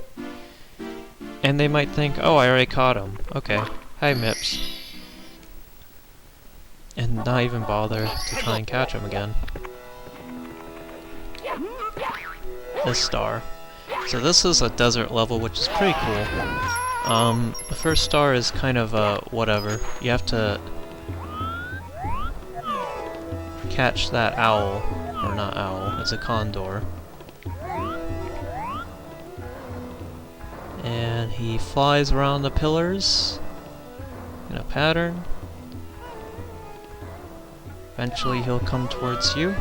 And they might think, oh, I already caught him. Okay, hi Mips. And not even bother to try and catch him again. This star. So this is a desert level, which is pretty cool. The first star is kind of whatever. You have to catch that owl. Or not owl, it's a condor. And he flies around the pillars in a pattern. Eventually he'll come towards you.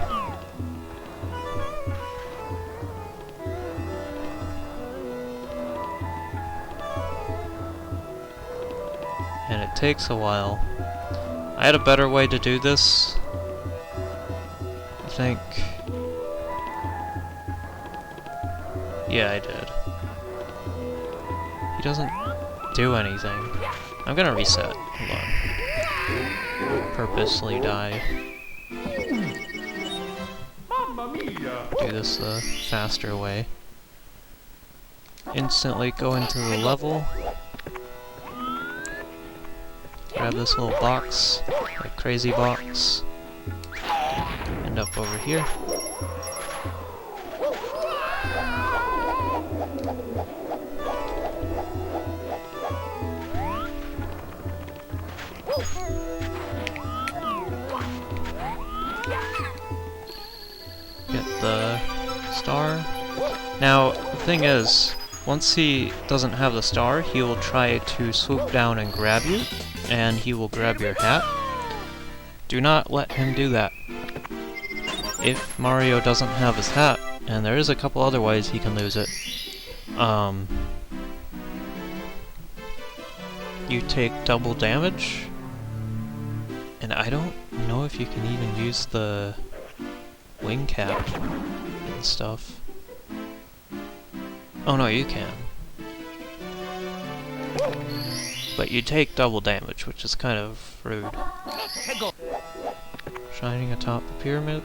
And it takes a while. I had a better way to do this, I think. Yeah, I did. He doesn't do anything. I'm gonna reset. Hold on. Purposely die. Do this the faster way. Instantly go into the level. Grab this little box, like crazy box. End up over here. Get the star. Now, the thing is, once he doesn't have the star, he will try to swoop down and grab you, and he will grab your hat. Do not let him do that. If Mario doesn't have his hat, and there is a couple other ways he can lose it, you take double damage, and I don't know if you can even use the wing cap and stuff. Oh no, you can. But you take double damage, which is kind of rude. Shining atop the pyramid?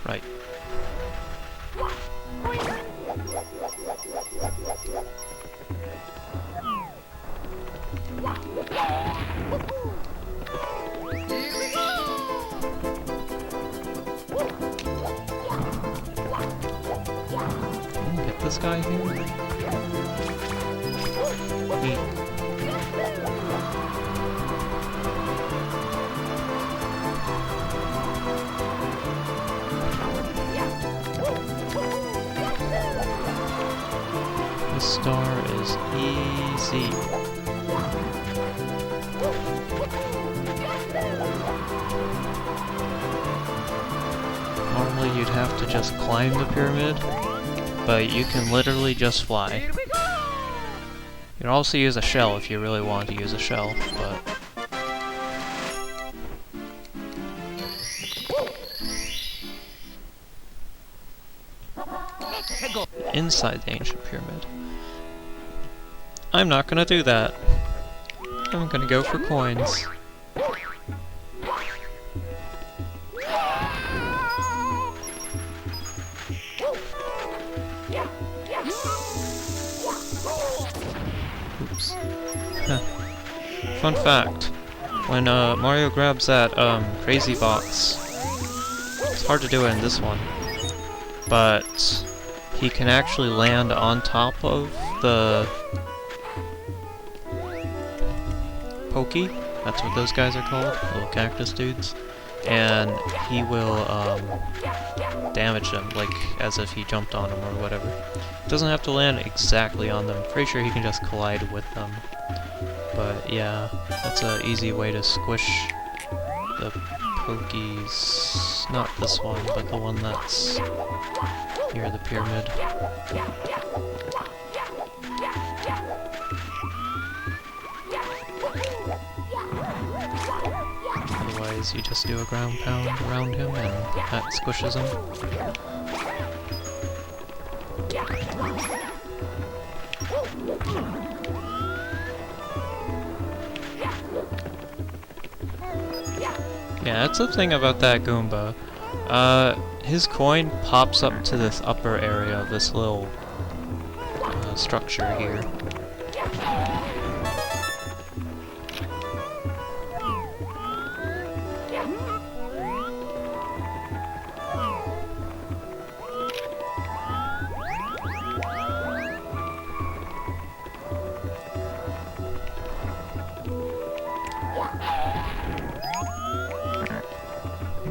Right. Can I get this guy here? Neat. This star is easy. Normally you'd have to just climb the pyramid, but you can literally just fly. You can also use a shell if you really want to use a shell, but... inside the ancient pyramid. I'm not gonna do that. I'm gonna go for coins. Oops. Fun fact. When Mario grabs that crazy box, it's hard to do it in this one, but he can actually land on top of the Pokey. That's what those guys are called, little cactus dudes. And he will damage them, like as if he jumped on them or whatever. Doesn't have to land exactly on them. Pretty sure he can just collide with them. But yeah, that's an easy way to squish the Pokies. Not this one, but the one that's near the pyramid. Otherwise, you just do a ground pound around him and that squishes him. Yeah, that's the thing about that Goomba. His coin pops up to this upper area of this little structure here.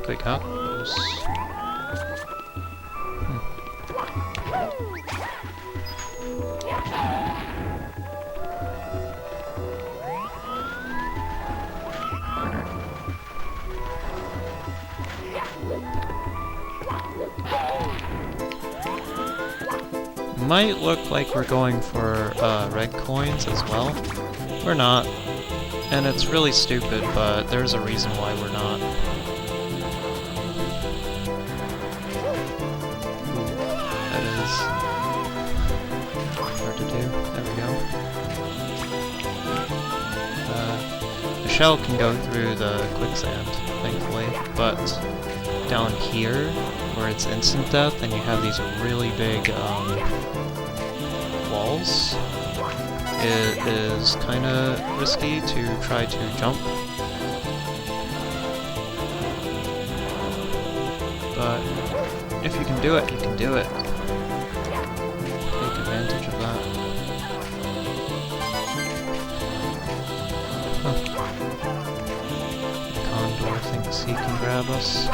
We got those. Might look like we're going for red coins as well. We're not. And it's really stupid, but there's a reason why we're not. Hard to do. There we go. The shell can go through the quicksand, thankfully, but down here, where it's instant death, and you have these really big walls, it is kind of risky to try to jump. But if you can do it, you can do it. Take advantage of that. Huh. The condor thinks he can grab us.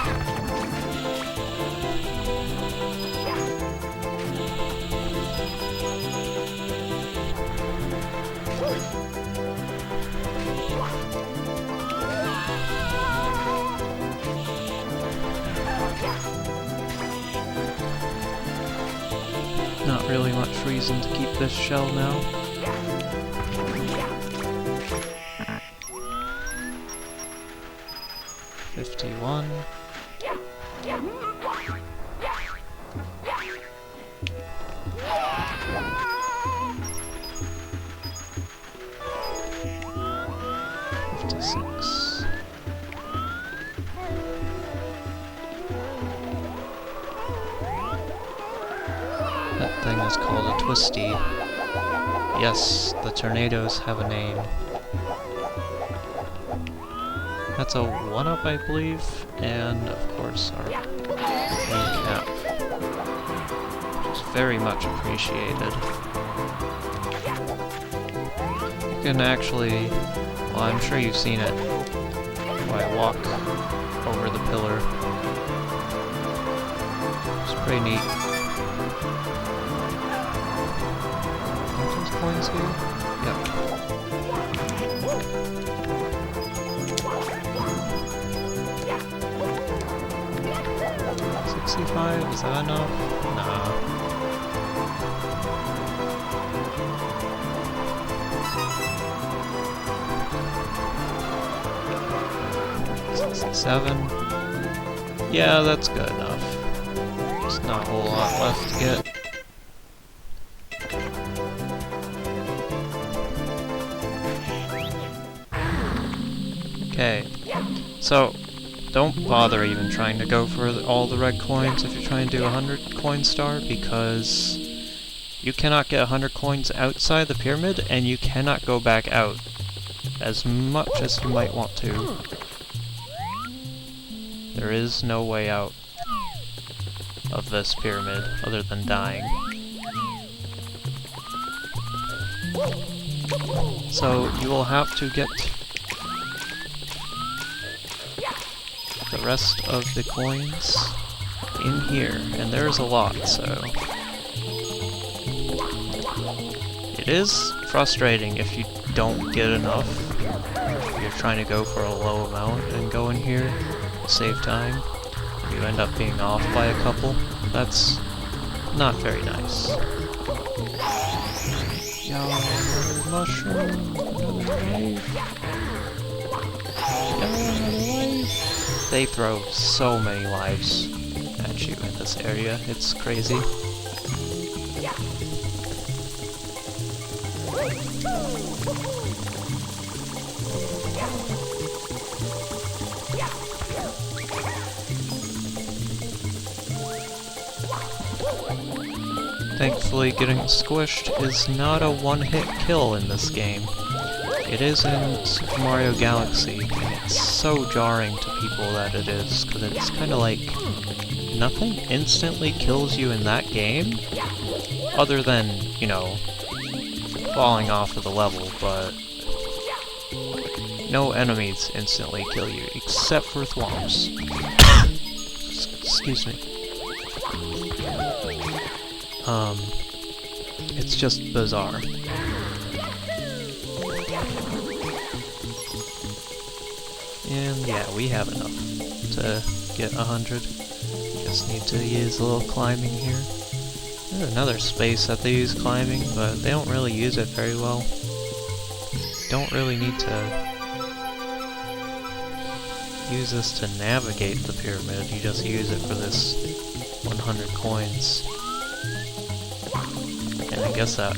Not really much reason to keep this shell now. $51. $56. That thing is called a twisty. Yes, the tornadoes have a name. That's a 1-up, I believe, and of course our recap, which is very much appreciated. You can actually, well, I'm sure you've seen it, while I walk over the pillar. It's pretty neat. Are those coins here? Yep. $65, is that enough? Nah. $67. Yeah, that's good enough. There's not a whole lot left to get. Okay, so don't bother even trying to go for all the red coins if you're trying to do a 100 coin star, because you cannot get 100 coins outside the pyramid and you cannot go back out as much as you might want to. There is no way out of this pyramid other than dying. So you will have to get the rest of the coins in here, and there's a lot, so it is frustrating if you don't get enough. If you're trying to go for a low amount and go in here to save time, you end up being off by a couple. That's not very nice. Yellow mushroom, another wave. Another wave. They throw so many lives at you in this area, it's crazy. Thankfully, getting squished is not a one-hit kill in this game. It is in Super Mario Galaxy, and it's so jarring to people that it is, because it's kind of like nothing instantly kills you in that game, other than, you know, falling off of the level, but no enemies instantly kill you, except for thwomps. Excuse me. It's just bizarre. And yeah, we have enough to get 100. Just need to use a little climbing here. There's another space that they use climbing, but they don't really use it very well. Don't really need to use this to navigate the pyramid, you just use it for this 100 coins. And I guess that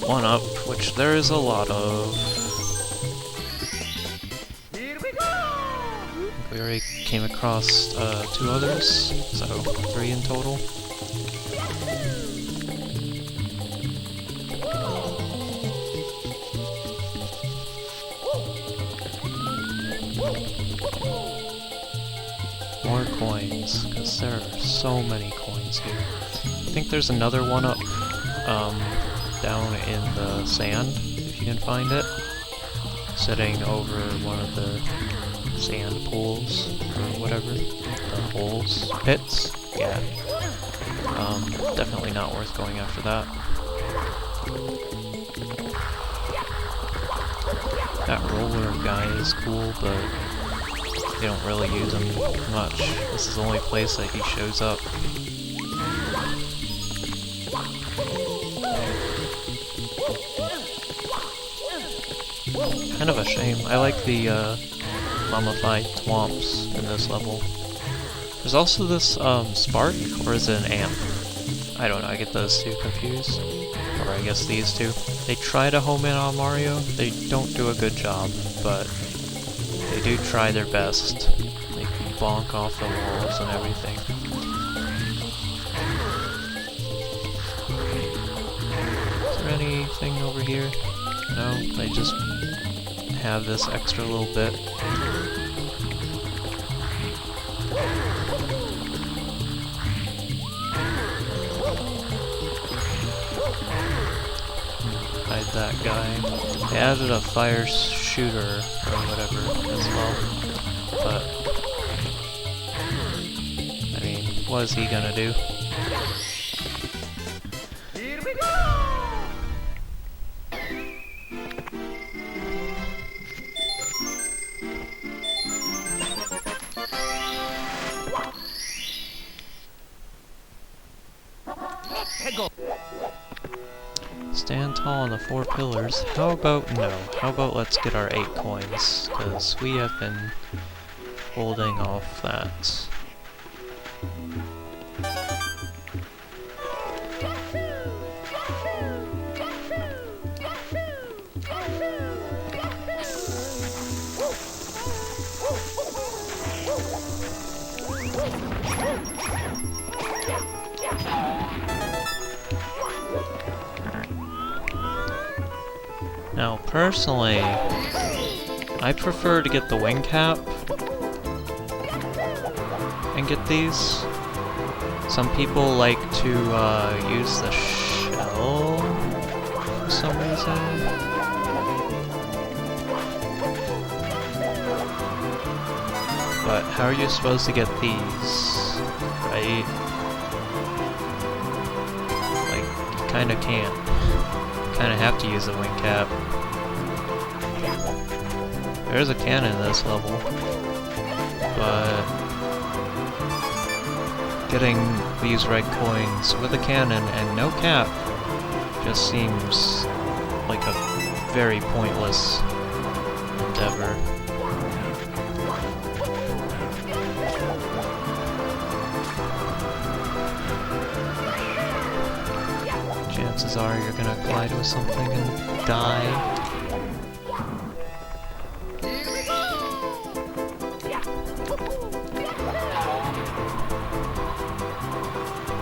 1-up, which there is a lot of. We already came across 2 others, so 3 in total. More coins, because there are so many coins here. I think there's another 1-up down in the sand, if you can find it. Sitting over one of the sand pools, or whatever. The holes? Pits? Yeah. Definitely not worth going after that. That roller guy is cool, but they don't really use him much. This is the only place that he shows up. Kind of a shame. I like the mummified swamps in this level. There's also this spark, or is it an amp? I don't know, I get those two confused. Or I guess these two. They try to home in on Mario. They don't do a good job, but they do try their best. They bonk off the walls and everything. Is there anything over here? No, they just have this extra little bit. Hide that guy. They added a fire shooter or whatever as well, but I mean, what is he gonna do? Here we go! Stand tall on the 4 pillars. How about no? How about let's get our 8 coins? Because we have been holding off that. Now, personally, I prefer to get the wing cap and get these. Some people like to use the shell for some reason. But how are you supposed to get these, right? Like, you kinda can't. Kinda have to use the wing cap. There's a cannon in this level, but getting these red coins with a cannon and no cap just seems like a very pointless endeavor. Chances are you're gonna collide with something and die.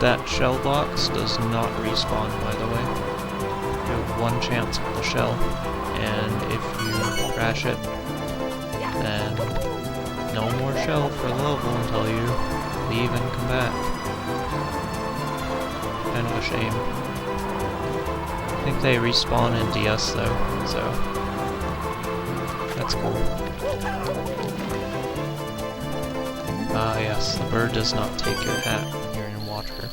That shell box does not respawn, by the way. You have 1 chance with the shell, and if you crash it, then no more shell for the level until you leave and come back. Kind of a shame. I think they respawn in DS though, so that's cool. Ah yes, the bird does not take your hat when you're in water.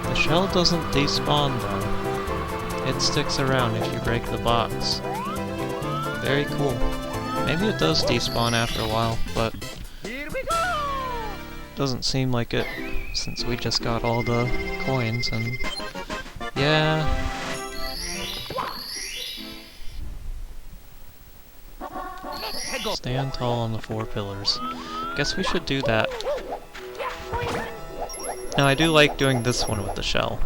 The shell doesn't despawn though. It sticks around if you break the box. Very cool. Maybe it does despawn after a while, but doesn't seem like it since we just got all the coins and yeah. Stand tall on the 4 pillars. Guess we should do that. Now I do like doing this one with the shell.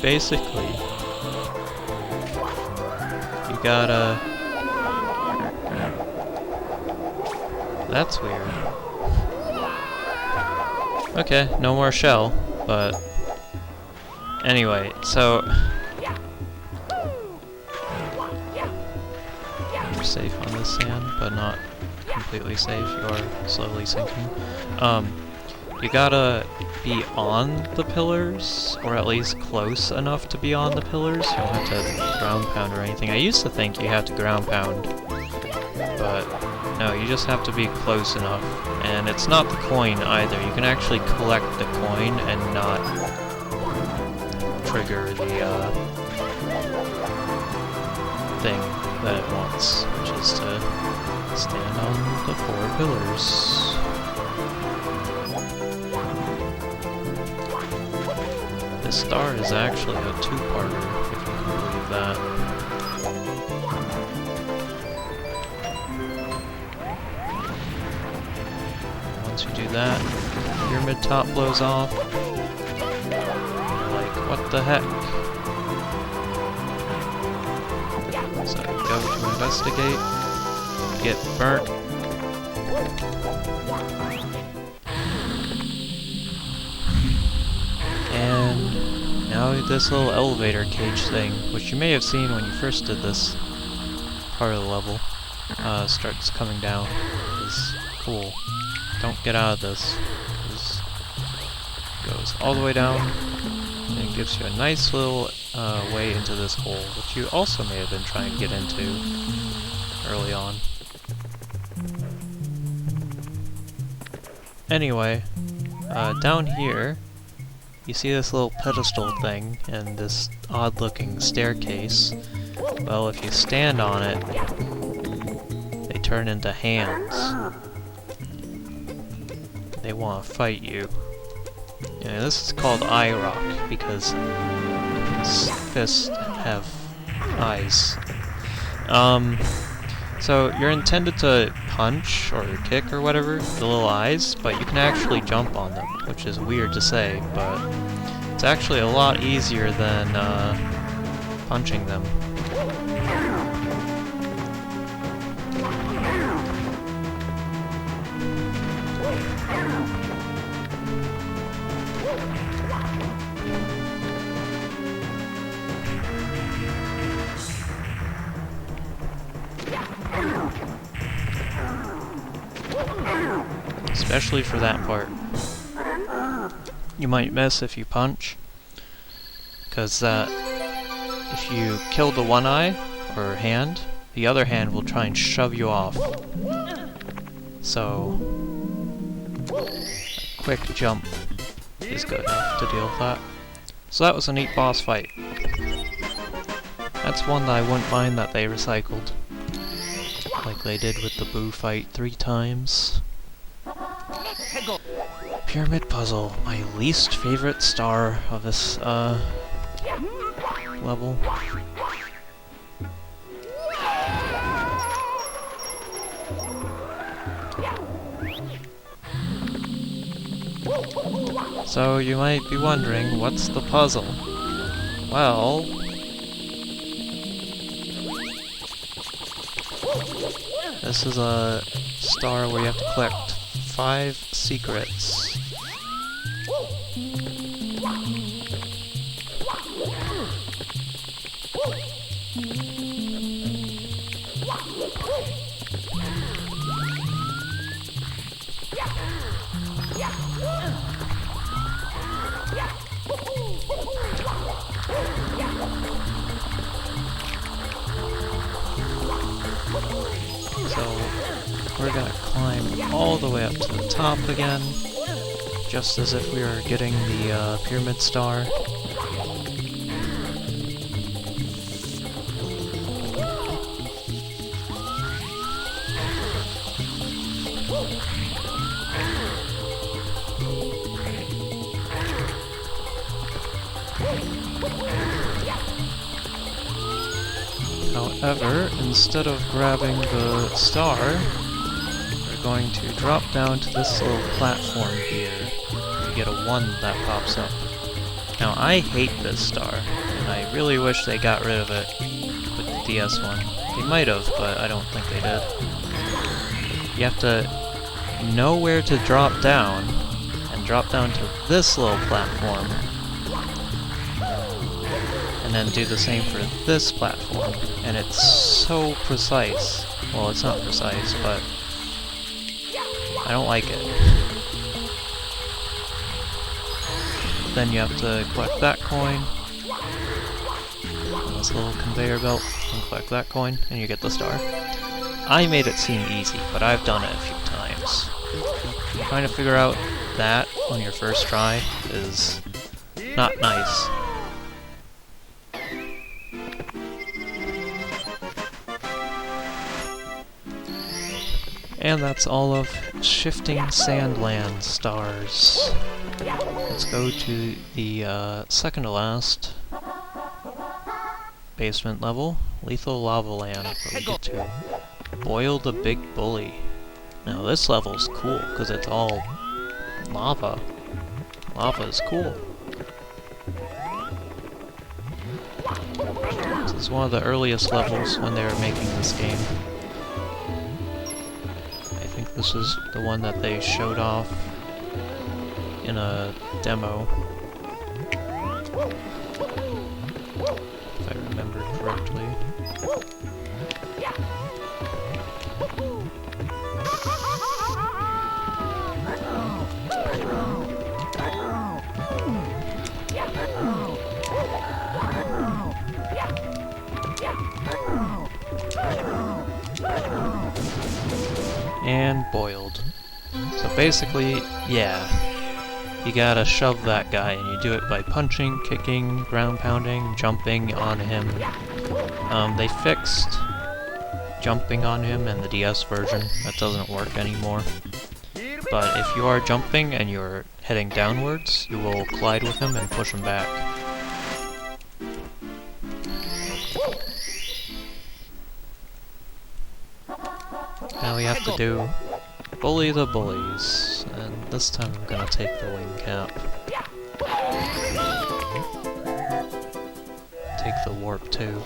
Basically, you gotta That's weird. Okay, no more shell, but... Anyway, so... You're safe on this sand, but not completely safe. You're slowly sinking. You gotta be on the pillars, or at least close enough to be on the pillars. You don't have to ground pound or anything. I used to think you have to ground pound, but no, you just have to be close enough. And it's not the coin either. You can actually collect the coin and not trigger the thing that it wants, which is to stand on the 4 pillars. This star is actually a 2-parter, if you can believe that. Once you do that, pyramid top blows off. Like, what the heck? So you go to investigate, get burnt. And now this little elevator cage thing, which you may have seen when you first did this part of the level, starts coming down. It's cool. Don't get out of this. It goes all the way down, and it gives you a nice little way into this hole, which you also may have been trying to get into early on. Anyway, down here, you see this little pedestal thing and this odd-looking staircase. Well, if you stand on it, they turn into hands. They want to fight you. And this is called Eye Rock because his fists have eyes. So you're intended to punch or kick or whatever the little eyes, but you can actually jump on them, which is weird to say, but it's actually a lot easier than punching them. Especially for that part. You might miss if you punch, because if you kill the one eye, or hand, the other hand will try and shove you off. So, a quick jump is good enough to deal with that. So that was a neat boss fight. That's one that I wouldn't mind that they recycled, like they did with the Boo fight 3 times. Pyramid puzzle, my least favorite star of this level. So you might be wondering, what's the puzzle? Well, this is a star where you have to collect 5 secrets. So we're gonna climb all the way up to the top again, just as if we were getting the pyramid star. However, instead of grabbing the star, we're going to drop down to this little platform here. You get a 1 that pops up. Now, I hate this star, and I really wish they got rid of it with the DS one. They might have, but I don't think they did. You have to know where to drop down, and drop down to this little platform, and then do the same for this platform. And it's so precise. Well, it's not precise, but I don't like it. Then you have to collect that coin, on this little conveyor belt, and collect that coin, and you get the star. I made it seem easy, but I've done it a few times. Trying to figure out that on your first try is not nice. And that's all of Shifting Sandland stars. Let's go to the second to last basement level, Lethal Lava Land, where we get to boil the big bully. Now this level's cool because it's all lava. Lava is cool. This is one of the earliest levels when they were making this game. I think this is the one that they showed off in a demo, if I remember correctly. And boiled. So basically, yeah, you gotta shove that guy, and you do it by punching, kicking, ground pounding, jumping on him. They fixed jumping on him in the DS version. That doesn't work anymore. But if you are jumping and you're heading downwards, you will collide with him and push him back. Now we have to do Bully the Bullies, and this time I'm gonna take the wing cap. Take the warp too.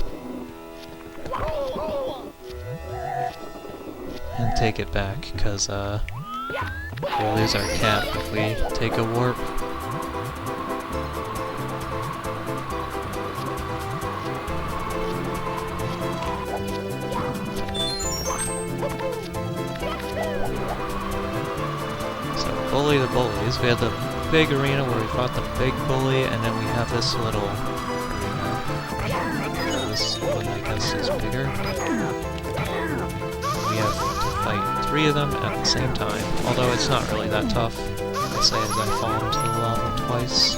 And take it back, because we'll lose our cap if we take a warp. Bully the Bullies. We had the big arena where we fought the big bully, and then we have this little arena. This one, I guess, is bigger. We have to fight 3 of them at the same time, although it's not really that tough. I say as I fall into the lava twice.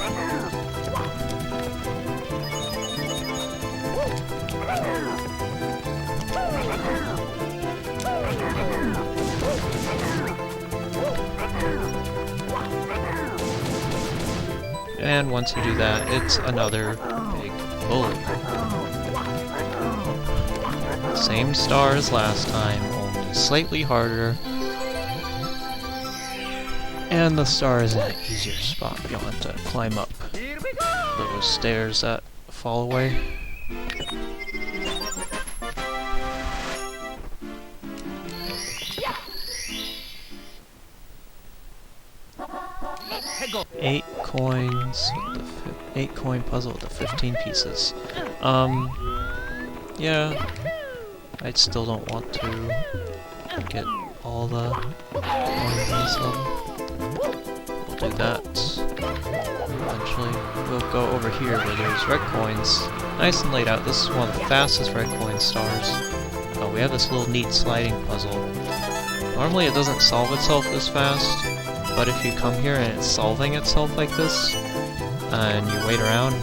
And once you do that, it's another big bully. Same star as last time, only slightly harder. And the star is in an easier spot. You'll have to climb up those stairs that fall away. Eight coins, with the 8 coin puzzle with the 15 pieces. Yeah, I still don't want to get all the coins in this level. We'll do that eventually. We'll go over here where there's red coins, nice and laid out. This is one of the fastest red coin stars. We have this little neat sliding puzzle. Normally it doesn't solve itself this fast, but if you come here and it's solving itself like this, and you wait around,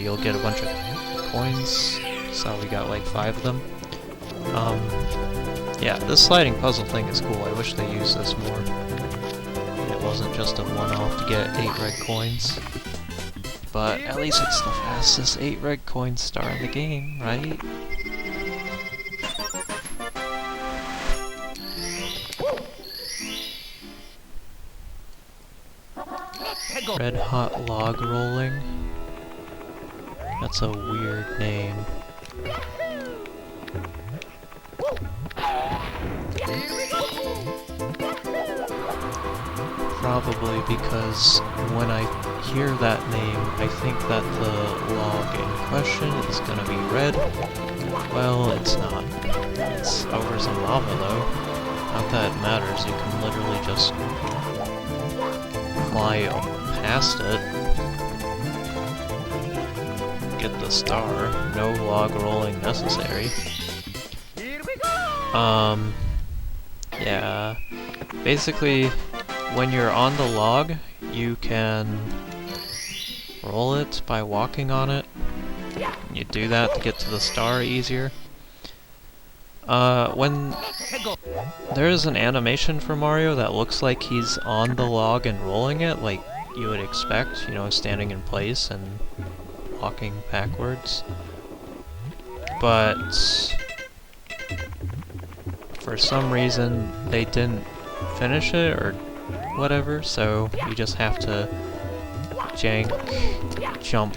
you'll get a bunch of coins. So we got like 5 of them. Yeah, this sliding puzzle thing is cool. I wish they used this more. It wasn't just a one-off to get 8 red coins. But at least it's the fastest 8 red coin star in the game, right? Red Hot Log Rolling. That's a weird name. probably because when I hear that name, I think that the log in question is gonna be red. Well, it's not. It's over some lava though. Not that it matters, you can literally just fly past it. Get the star. No log rolling necessary. Yeah. Basically, when you're on the log, you can roll it by walking on it. You do that to get to the star easier. When there is an animation for Mario that looks like he's on the log and rolling it, like you would expect, you know, standing in place and walking backwards. But for some reason they didn't finish it or whatever, so you just have to jump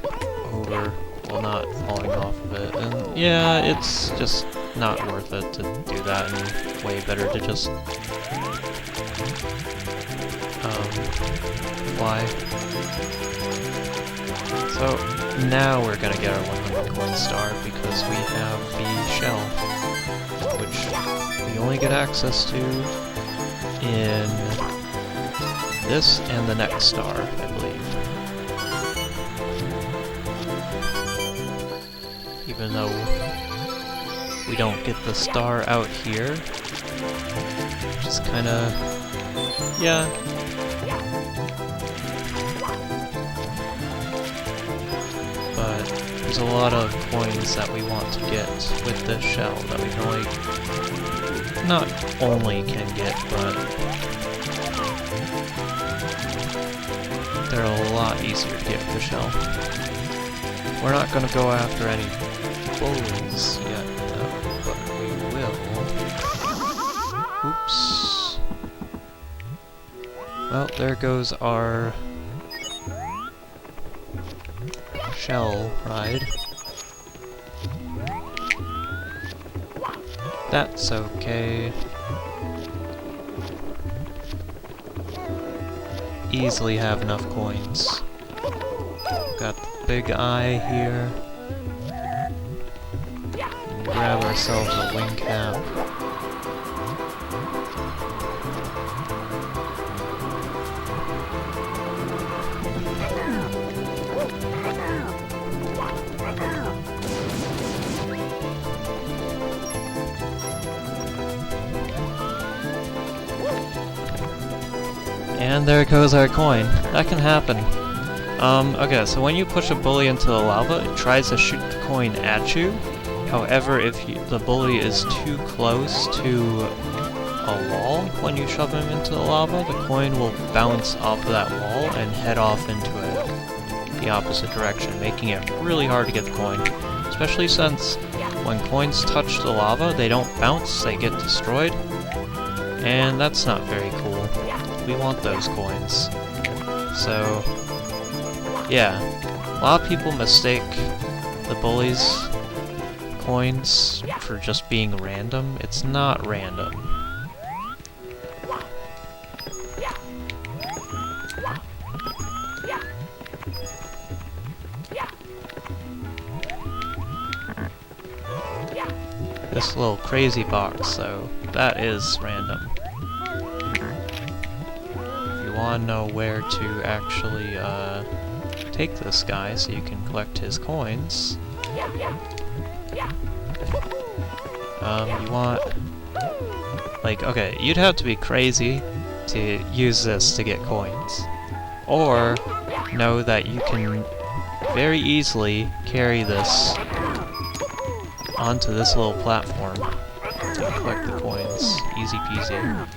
over while not falling off of it. And yeah, it's just not worth it to do that, and way better to just fly. So now we're gonna get our 100 coin star because we have the shell, which we only get access to in this and the next star, I believe. Even though we don't get the star out here, just kinda, yeah. But there's a lot of coins that we want to get with this shell that we can not only can get, but they're a lot easier to get with the shell. We're not gonna go after any bullies yet, though, but we will. Oops. Well, there goes our shell ride. That's okay. Easily have enough coins. Got the big eye here. And grab ourselves a wing cap. And there goes our coin. That can happen. Okay, so when you push a bully into the lava, it tries to shoot the coin at you. However, if the bully is too close to a wall when you shove him into the lava, the coin will bounce off of that wall and head off into the opposite direction, making it really hard to get the coin. Especially since when coins touch the lava, they don't bounce, they get destroyed. And that's not very cool. We want those coins. So, yeah. A lot of people mistake the bullies' coins for just being random. It's not random. This little crazy box, though, that is random. Want to know where to actually take this guy so you can collect his coins. You want, like, okay, you'd have to be crazy to use this to get coins, or know that you can very easily carry this onto this little platform to collect the coins. Easy peasy.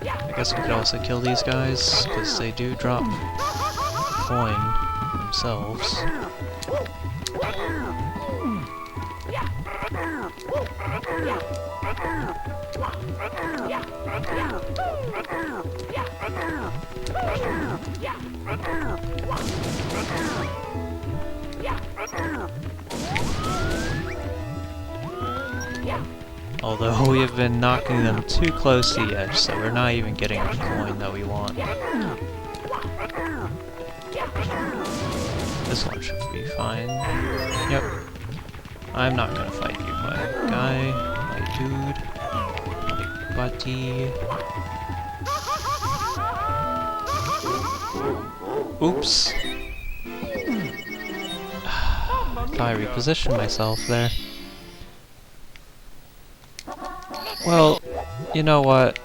I guess we could also kill these guys, because they do drop coin themselves. Although we have been knocking them too close to the edge, so we're not even getting the coin that we want. This one should be fine. Yep. I'm not gonna fight you, my guy, my dude, my buddy. Oops. If I reposition myself there. Well, you know what?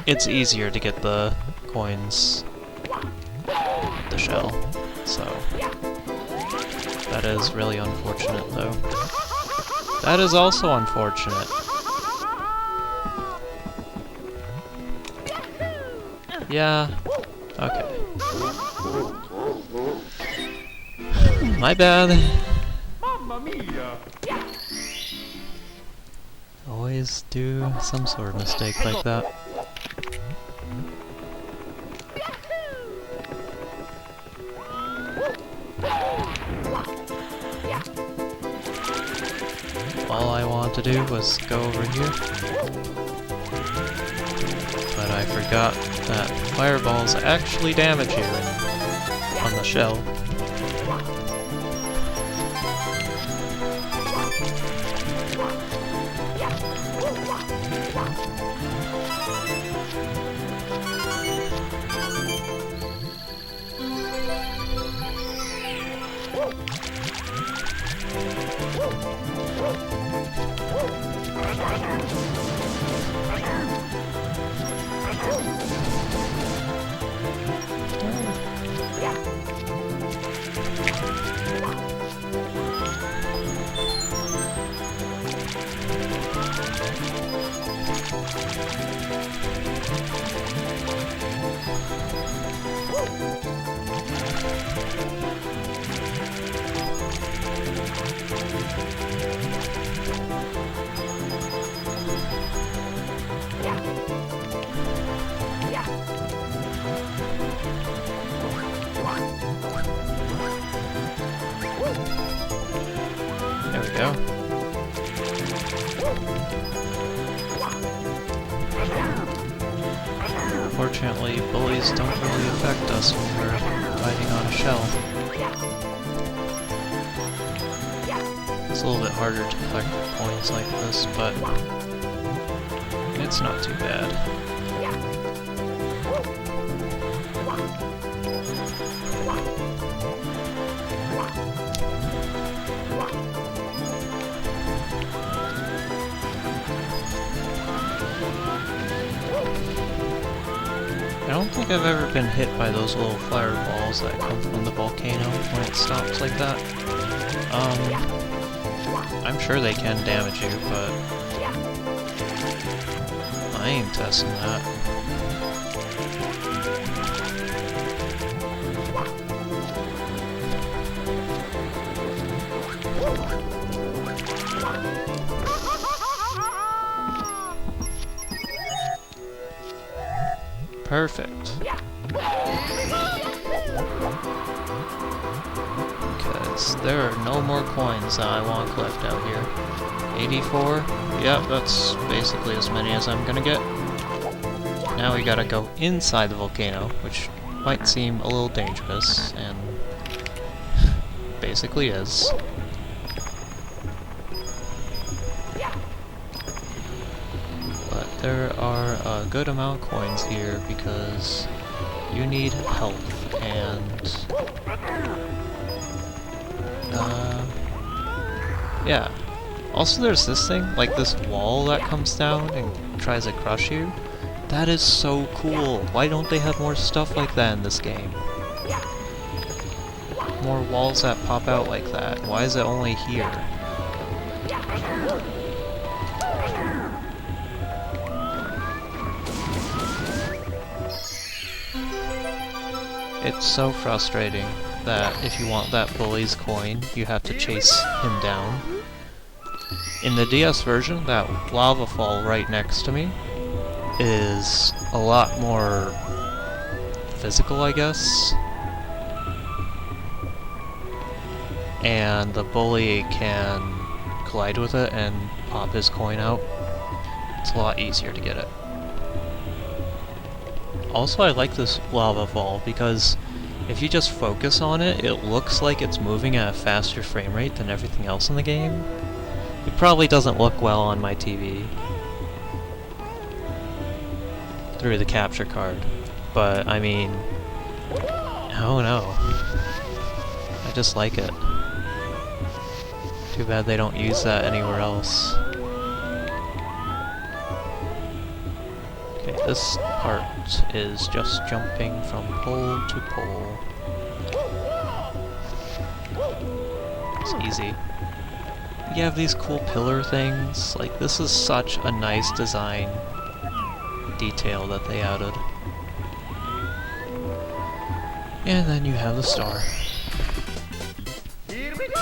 It's easier to get the coins, the shell, so that is really unfortunate though. That is also unfortunate. Yeah, okay. My bad. Mamma mia! Always do some sort of mistake like that. All I wanted to do was go over here, but I forgot that fireballs actually damage you on the shell. There we go. Fortunately, bullies don't really affect us when we're fighting on a shell. It's a little bit harder to collect coins like this, but it's not too bad. I don't think I've ever been hit by those little fireballs that come from the volcano when it stops like that. I'm sure they can damage you, but I ain't testing that. Perfect. Because there are no more coins that I want to collect out here. 84? Yep, that's basically as many as I'm gonna get. Now we gotta go inside the volcano, which might seem a little dangerous, and basically is. There are a good amount of coins here because you need health and yeah. Also there's this thing, like this wall that comes down and tries to crush you. That is so cool. Why don't they have more stuff like that in this game? More walls that pop out like that. Why is it only here? It's so frustrating that if you want that bully's coin, you have to chase him down. In the DS version, that lava fall right next to me is a lot more physical, I guess. and the bully can collide with it and pop his coin out. It's a lot easier to get it. Also, I like this lava fall because if you just focus on it, it looks like it's moving at a faster frame rate than everything else in the game. It probably doesn't look well on my TV through the capture card, but I mean, oh no, I just like it. Too bad they don't use that anywhere else. Okay, this part is just jumping from pole to pole. It's easy. You have these cool pillar things. Like, this is such a nice design detail that they added. And then you have the star. Here we go!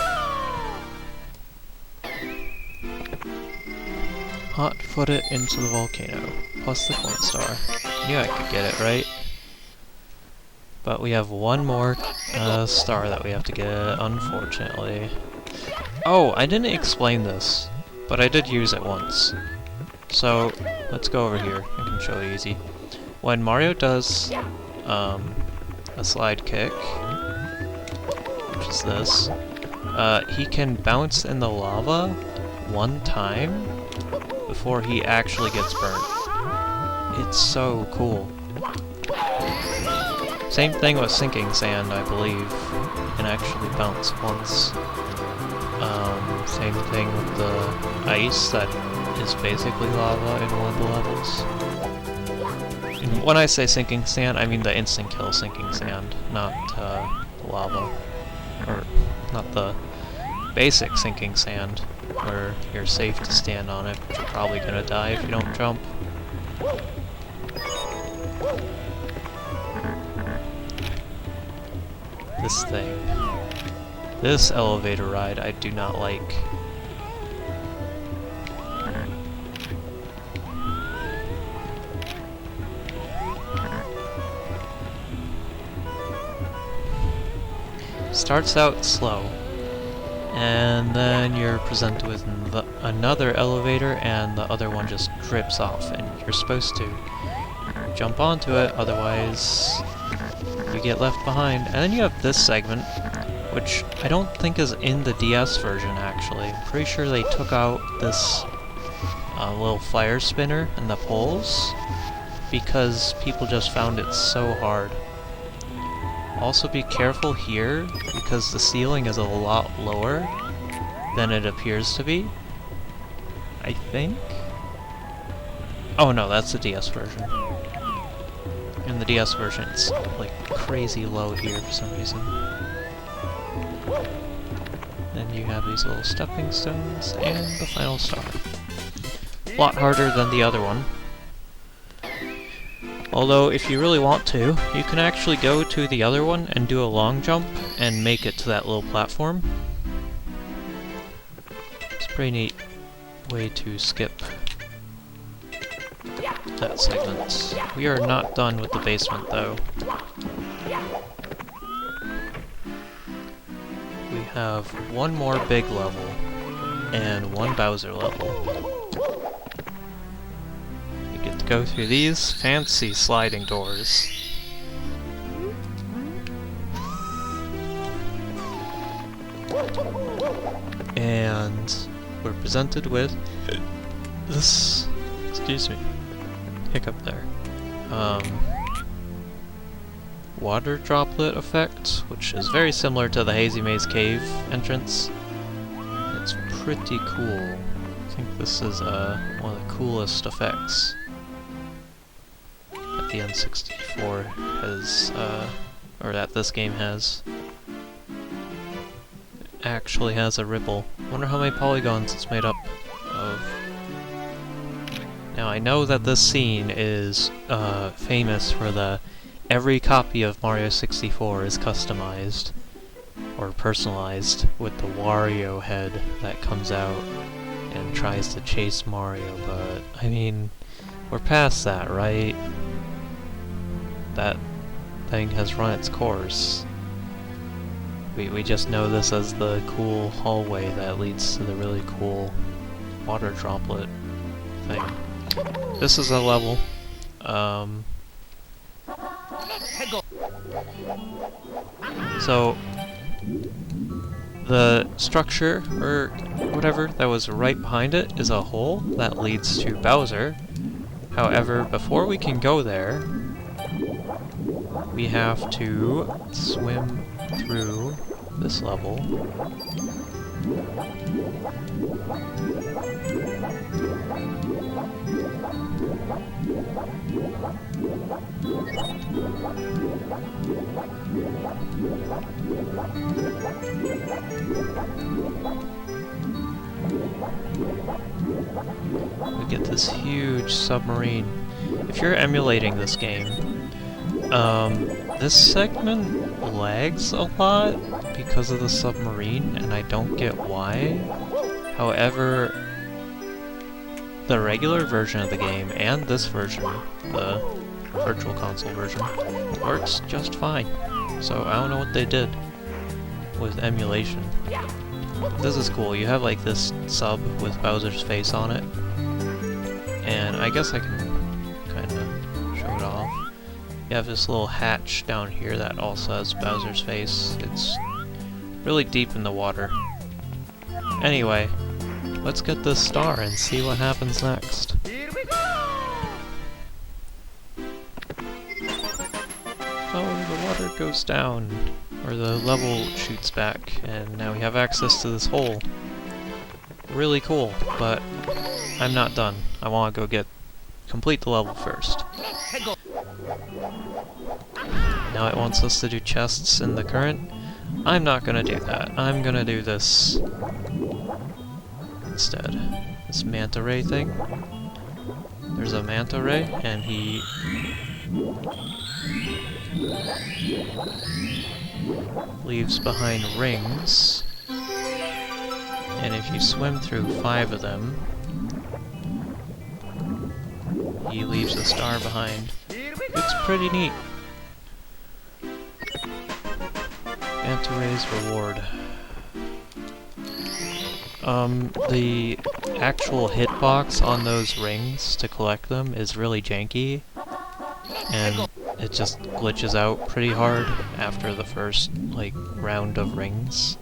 Hot-foot it into the volcano, plus the coin star. Knew I could get it, right? But we have one more star that we have to get, unfortunately. Oh, I didn't explain this, but I did use it once. So, let's go over here. I can show you easy. When Mario does a slide kick, which is this, he can bounce in the lava one time before he actually gets burnt. It's so cool. Same thing with sinking sand, I believe. You can actually bounce once. Same thing with the ice that is basically lava in one of the levels. And when I say sinking sand, I mean the instant kill sinking sand, not the lava. Or not the basic sinking sand, where you're safe to stand on it, but you're probably gonna die if you don't jump. This thing. This elevator ride I do not like. Starts out slow, and then you're presented with another elevator, and the other one just drips off, and you're supposed to jump onto it, otherwise you get left behind. And then you have this segment, which I don't think is in the DS version, actually. I'm pretty sure they took out this little fire spinner and the poles, because people just found it so hard. Also be careful here, because the ceiling is a lot lower than it appears to be. I think? Oh no, that's the DS version. In the DS version, it's like crazy low here for some reason. Then you have these little stepping stones and the final star. A lot harder than the other one. Although, if you really want to, you can actually go to the other one and do a long jump and make it to that little platform. It's a pretty neat way to skip that segment. We are not done with the basement, though. We have one more big level and one Bowser level. Get to go through these fancy sliding doors. And we're presented with this, excuse me, hiccup there, water droplet effect, which is very similar to the Hazy Maze Cave entrance. It's pretty cool. I think this is one of the coolest effects that the N64 has, or that this game has. It actually has a ripple. Wonder how many polygons it's made up of. Now I know that this scene is famous for the every copy of Mario 64 is customized or personalized with the Wario head that comes out and tries to chase Mario, but I mean, we're past that, right? That thing has run its course. We just know this as the cool hallway that leads to the really cool water droplet thing. This is a level. So the structure, or whatever, that was right behind it is a hole that leads to Bowser. However, before we can go there, we have to swim through this level. We get this huge submarine. If you're emulating this game, this segment lags a lot because of the submarine, and I don't get why. However, the regular version of the game and this version, the Virtual Console version, works just fine. So I don't know what they did with emulation. This is cool. You have like this sub with Bowser's face on it, and I guess I can kind of show it off. You have this little hatch down here that also has Bowser's face. It's really deep in the water. Anyway, let's get this star and see what happens next. Oh, the water goes down, or the level shoots back, and now we have access to this hole. Really cool, but I'm not done. I want to go complete the level first. Now it wants us to do chests in the current. I'm not gonna do that. I'm gonna do this instead. This manta ray thing. There's a manta ray, and he leaves behind rings. And if you swim through 5 of them, he leaves a star behind. It's pretty neat. Manta Ray's reward. The actual hitbox on those rings to collect them is really janky, and it just glitches out pretty hard after the first, like, round of rings.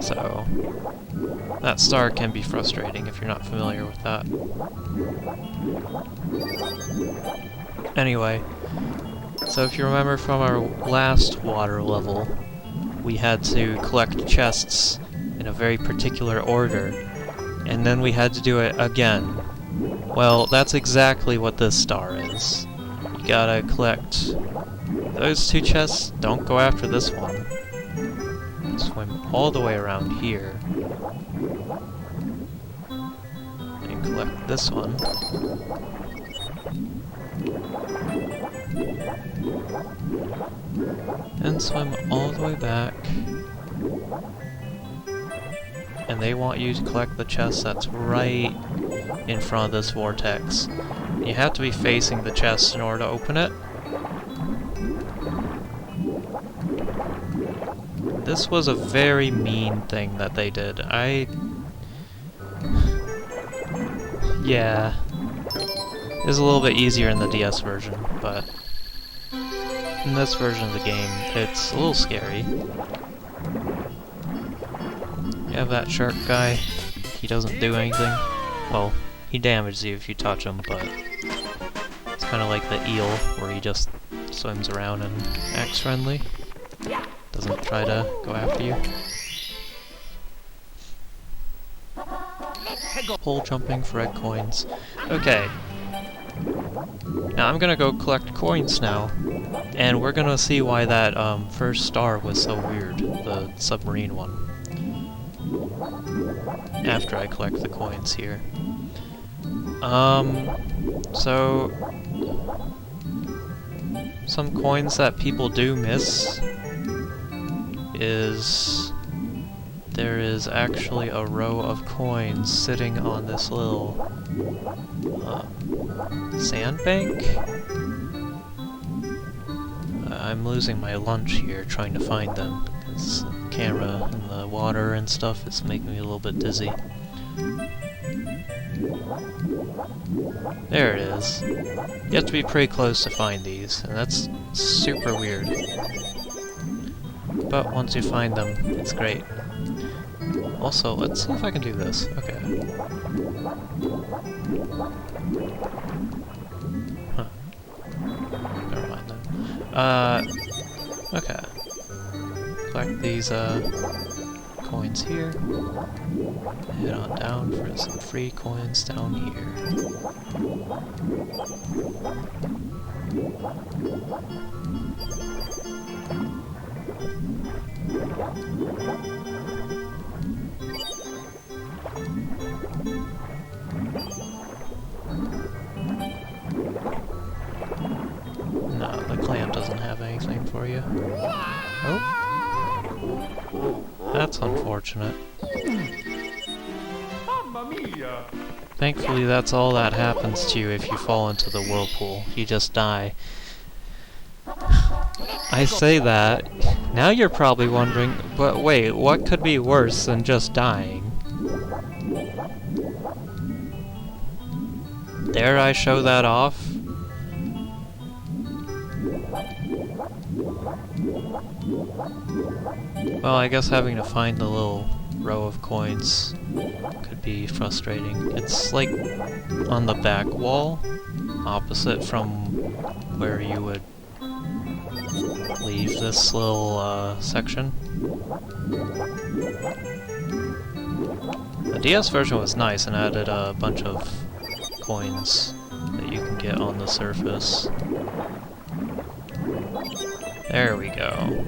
So that star can be frustrating if you're not familiar with that. Anyway, so if you remember from our last water level, we had to collect chests in a very particular order, and then we had to do it again. Well, that's exactly what this star is. You gotta collect those 2 chests, don't go after this one. Swim all the way around here, and collect this one. And swim all the way back. And they want you to collect the chest that's right in front of this vortex. You have to be facing the chest in order to open it. This was a very mean thing that they did. Yeah. It was a little bit easier in the DS version, but in this version of the game, it's a little scary. You have that shark guy. He doesn't do anything. Well, he damages you if you touch him, but it's kind of like the eel, where he just swims around and acts friendly. Doesn't try to go after you. Pole jumping for red coins. Okay. Now I'm gonna go collect coins now, and we're gonna see why that first star was so weird, the submarine one. After I collect the coins here. So some coins that people do miss is there is actually a row of coins sitting on this little sandbank. I'm losing my lunch here trying to find them, This camera in the water and stuff is making me a little bit dizzy. There it is. You have to be pretty close to find these, and that's super weird. But once you find them, it's great. Also, let's see if I can do this. Okay. Huh. Never mind then. Okay. Collect these, coins here. Head on down for some free coins down here. No, the clam doesn't have anything for you. Oh. That's unfortunate. Mamma mia! Thankfully, that's all that happens to you if you fall into the whirlpool. You just die. I say that. Now you're probably wondering, but wait, what could be worse than just dying? Dare I show that off? Well, I guess having to find the little row of coins could be frustrating. It's like on the back wall, opposite from where you would leave this little section. The DS version was nice and added a bunch of coins that you can get on the surface. There we go.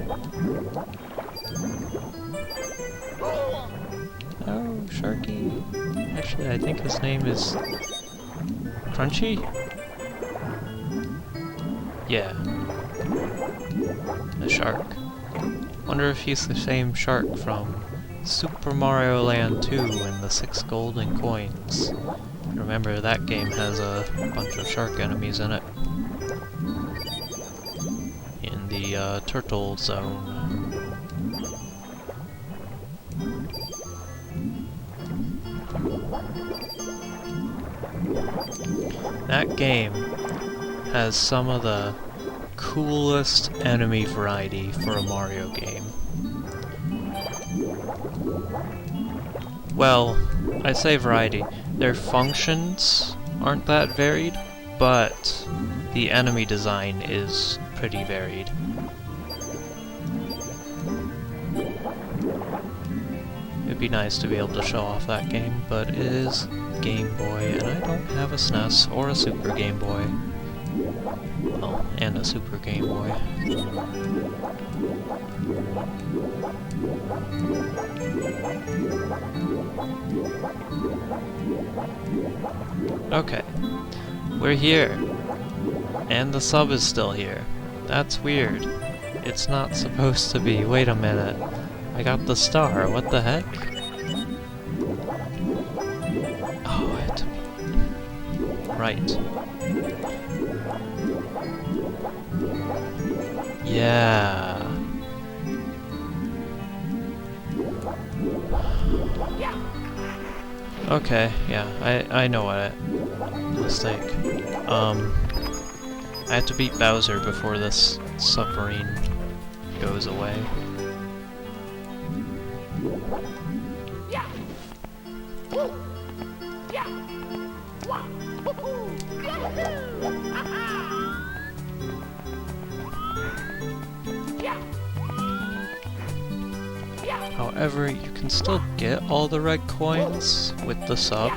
Oh, Sharky. Actually, I think his name is Crunchy? Yeah. The shark. Wonder if he's the same shark from Super Mario Land 2 and the 6 golden coins. Remember, that game has a bunch of shark enemies in it. In the turtle zone. That game has some of the coolest enemy variety for a Mario game. Well, I say variety. Their functions aren't that varied, but the enemy design is pretty varied. It'd be nice to be able to show off that game, but it is Game Boy, and I don't have a SNES or a Super Game Boy. Oh, and a Super Game Boy. Okay, we're here. And the sub is still here. That's weird. It's not supposed to be. Wait a minute. I got the star. What the heck? Oh, it... Right. Yeah. Okay, yeah, I know what mistake. I have to beat Bowser before this submarine goes away. However, you can still get all the red coins with the sub.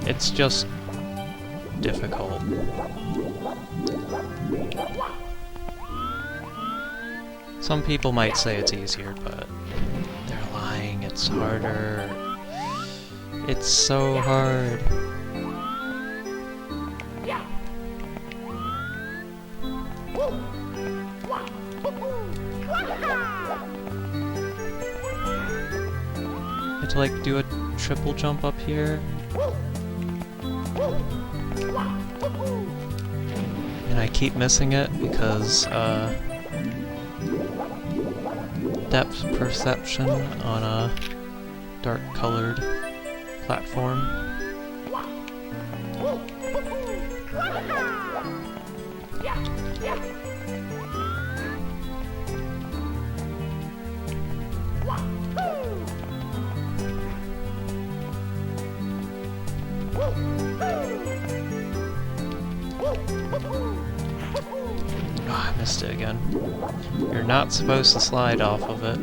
It's just difficult. Some people might say it's easier, but they're lying. It's harder. It's so hard. To like do a triple jump up here. And I keep missing it because depth perception on a dark colored platform. Oh, I missed it again. You're not supposed to slide off of it.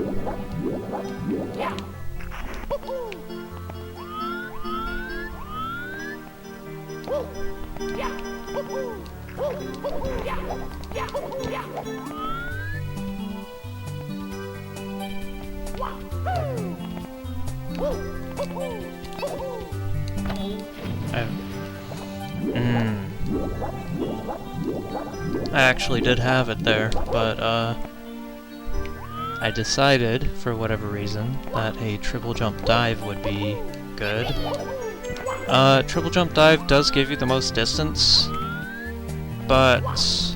I actually did have it there, but I decided, for whatever reason, that a triple jump dive would be good. Triple jump dive does give you the most distance, but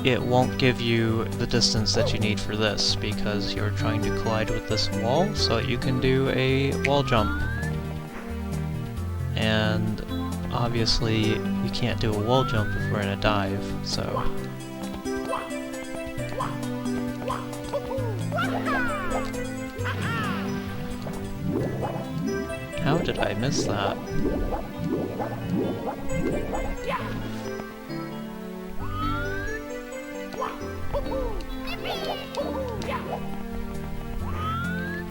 it won't give you the distance that you need for this, because you're trying to collide with this wall, so you can do a wall jump. And obviously, you can't do a wall jump if we're in a dive, so... How did I miss that?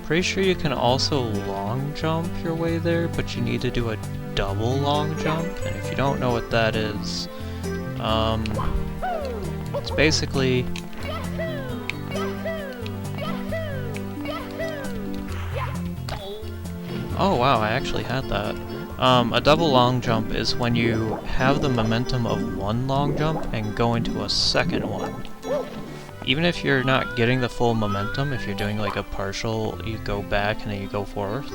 Pretty sure you can also long jump your way there, but you need to do a double long jump, and if you don't know what that is, it's basically... Oh wow, I actually had that. A double long jump is when you have the momentum of one long jump and go into a second one. Even if you're not getting the full momentum, if you're doing like a partial, you go back and then you go forward,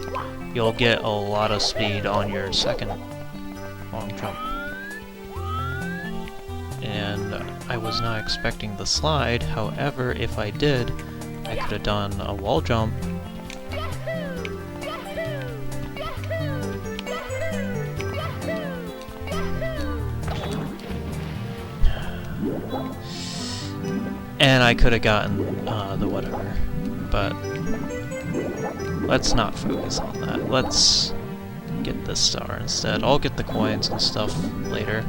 you'll get a lot of speed on your second long jump. And I was not expecting the slide, however, if I did, I could have done a wall jump. And I could have gotten the whatever, but let's not focus on that. Let's get this star instead. I'll get the coins and stuff later.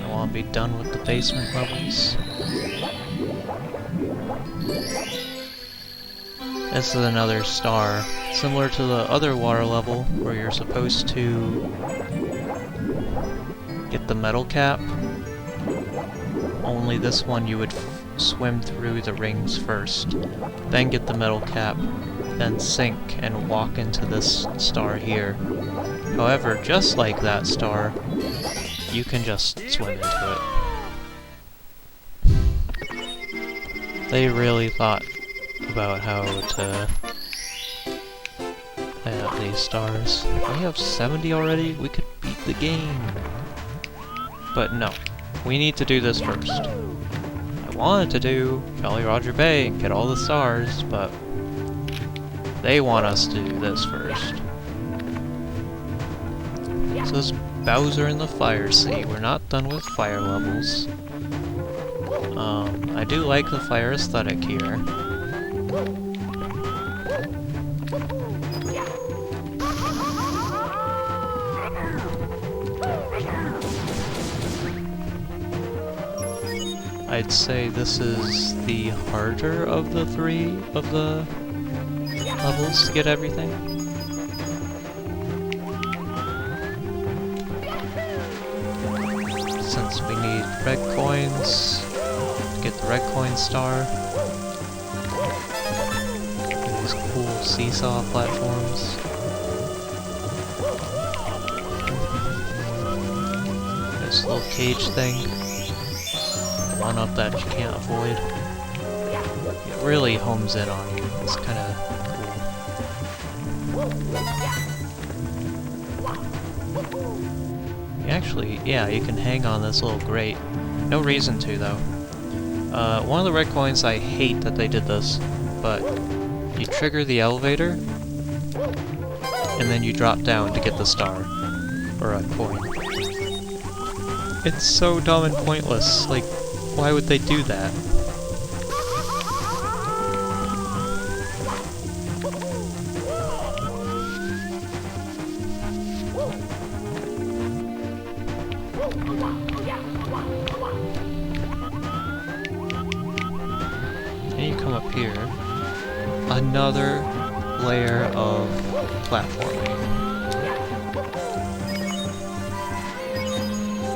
I want to be done with the basement levels. This is another star, similar to the other water level where you're supposed to get the metal cap. Only this one you would swim through the rings first, then get the metal cap, then sink and walk into this star here. However, just like that star, you can just swim into it. They really thought about how to lay out these stars. We have 70 already? We could beat the game. But no. We need to do this first. I wanted to do Jolly Roger Bay and get all the stars, but they want us to do this first. So this Bowser in the Fire Sea. We're not done with fire levels. I do like the fire aesthetic here. I'd say this is the harder of the three of the levels to get everything. Since we need red coins to get the red coin star. These cool seesaw platforms. This little cage thing. One up that you can't avoid. It really homes in on you. It's kind of cool. You actually, yeah, you can hang on this little grate. No reason to, though. One of the red coins, I hate that they did this, but you trigger the elevator, and then you drop down to get the star, or a coin. It's so dumb and pointless, like, why would they do that? And you come up here, another layer of platforming.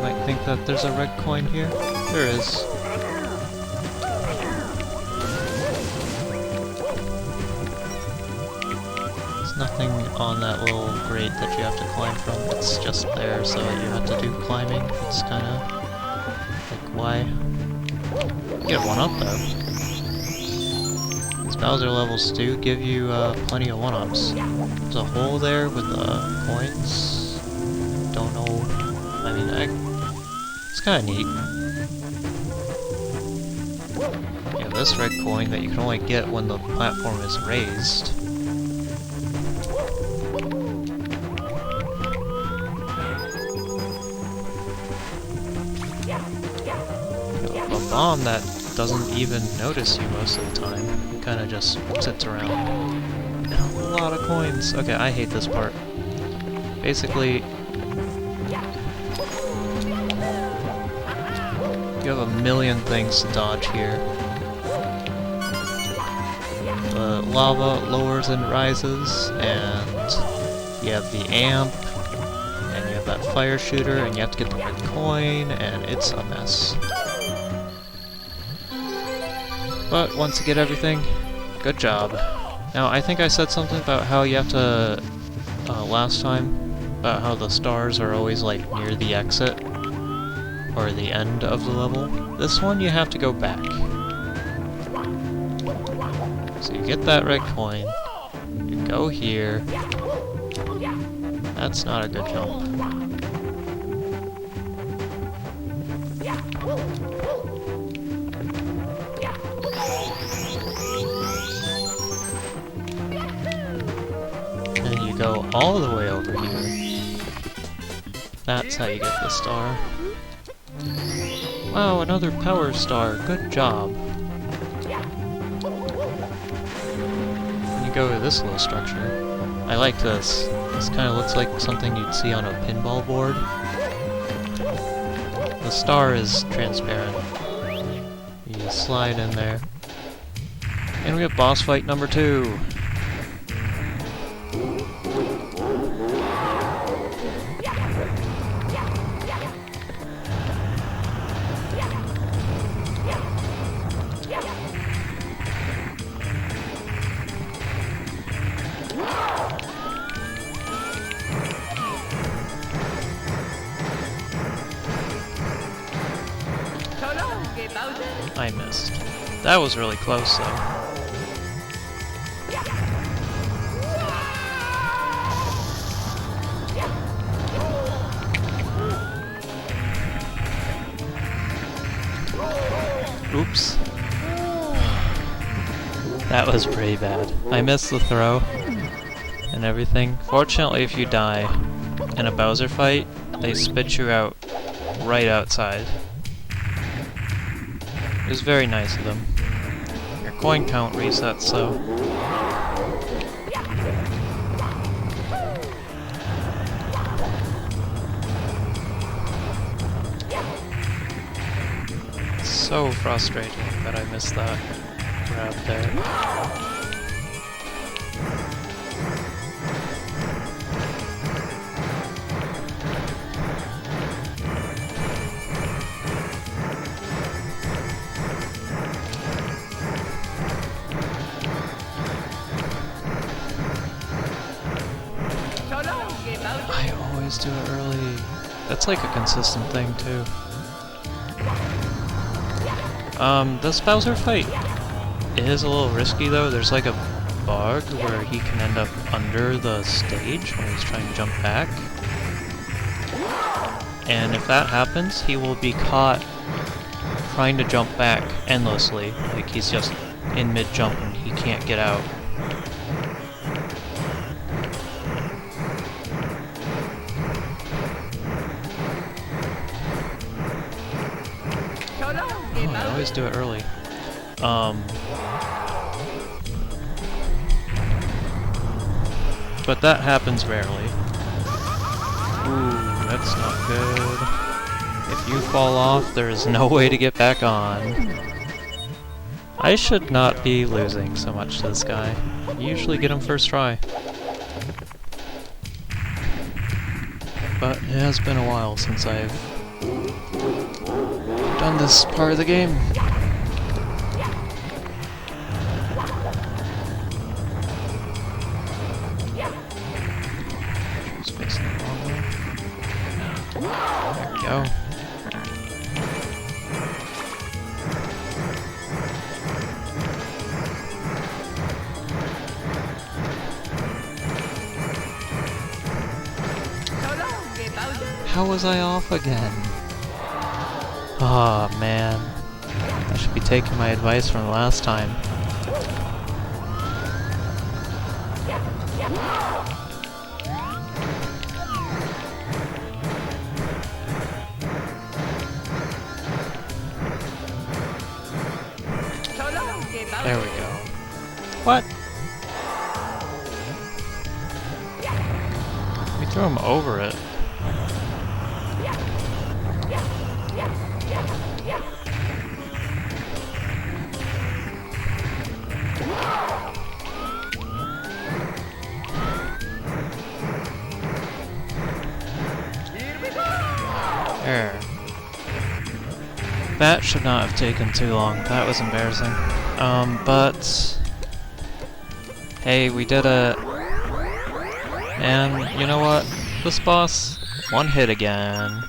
Might think that there's a red coin here. There is. There's nothing on that little grate that you have to climb from. It's just there, so you have to do climbing. It's kinda like, why? You get one up though. These Bowser levels do give you plenty of one-ups. There's a hole there with coins. Don't know. I mean, it's kind of neat. Yeah, this red coin that you can only get when the platform is raised. A bomb that doesn't even notice you most of the time. It kind of just sits around. And a lot of coins. Okay, I hate this part. Basically, you have a million things to dodge here. The lava lowers and rises, and you have the amp, and you have that fire shooter, and you have to get the red coin, and it's a mess. But once you get everything, good job. Now, I think I said something about how you have to, last time, about how the stars are always like near the exit, or the end of the level. This one you have to go back. So you get that red coin, you go here. That's not a good jump. And you go all the way over here. That's how you get the star. Wow, another power star. Good job. And you go to this little structure. I like this. This kind of looks like something you'd see on a pinball board. The star is transparent. You just slide in there. And we have boss fight number 2. I missed. That was really close, though. Oops. That was pretty bad. I missed the throw and everything. Fortunately, if you die in a Bowser fight, they spit you out right outside. It was very nice of them. Your coin count resets, so... So frustrating that I missed that grab there. I always do it early. That's like a consistent thing too. This Bowser fight is a little risky though. There's like a bug where he can end up under the stage when he's trying to jump back. And if that happens, he will be caught trying to jump back endlessly. Like he's just in mid-jump and he can't get out. Oh, I always do it early. But that happens rarely. Ooh, that's not good. If you fall off, there is no way to get back on. I should not be losing so much to this guy. You usually get him first try. But it has been a while since I've done this part of the game. She's facing the wrong way. There we go. How was I off again? Oh man. I should be taking my advice from the last time. There we go. What? We threw him over it. There. That should not have taken too long. That was embarrassing. But hey, we did it. And you know what? This boss, one hit again.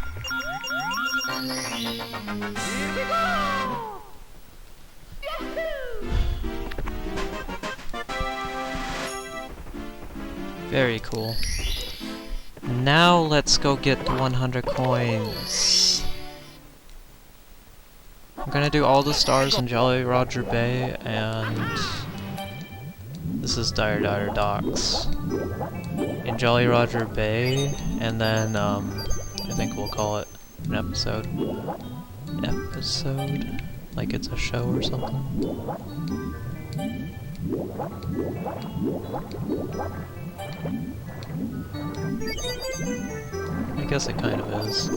Very cool. Now let's go get the 100 coins. I'm gonna do all the stars in Jolly Roger Bay, and this is Dire Dire Docks. In Jolly Roger Bay, and then I think we'll call it an episode. Episode? Like it's a show or something? I guess it kind of is.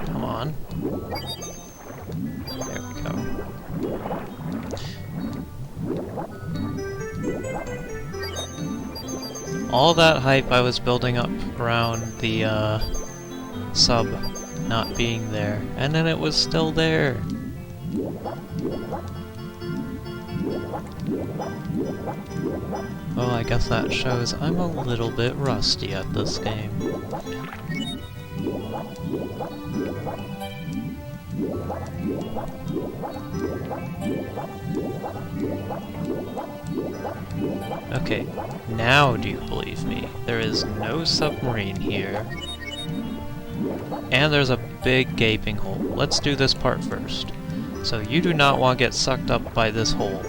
Come on. There we go. All that hype I was building up around the sub not being there, and then it was still there. Well, I guess that shows I'm a little bit rusty at this game. Okay, now do you believe me? There is no submarine here. And there's a big gaping hole. Let's do this part first. So you do not want to get sucked up by this hole.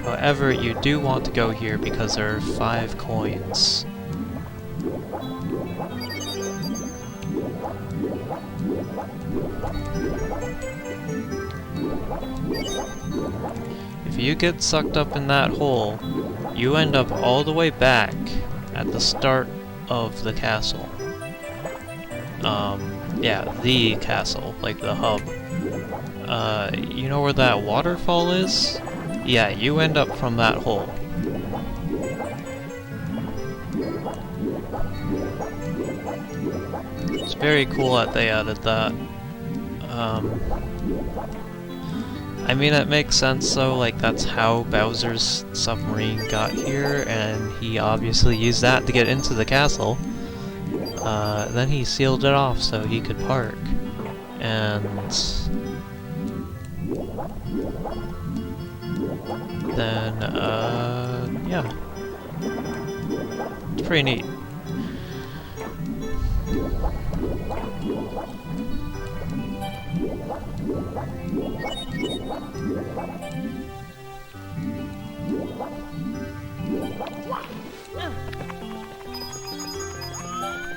However, you do want to go here because there are 5 coins. If you get sucked up in that hole, you end up all the way back at the start of the castle. Yeah, the castle, like the hub. You know where that waterfall is? Yeah, you end up from that hole. It's very cool that they added that. I mean, it makes sense though, like that's how Bowser's submarine got here, and he obviously used that to get into the castle. Then he sealed it off so he could park. And then, yeah. It's pretty neat.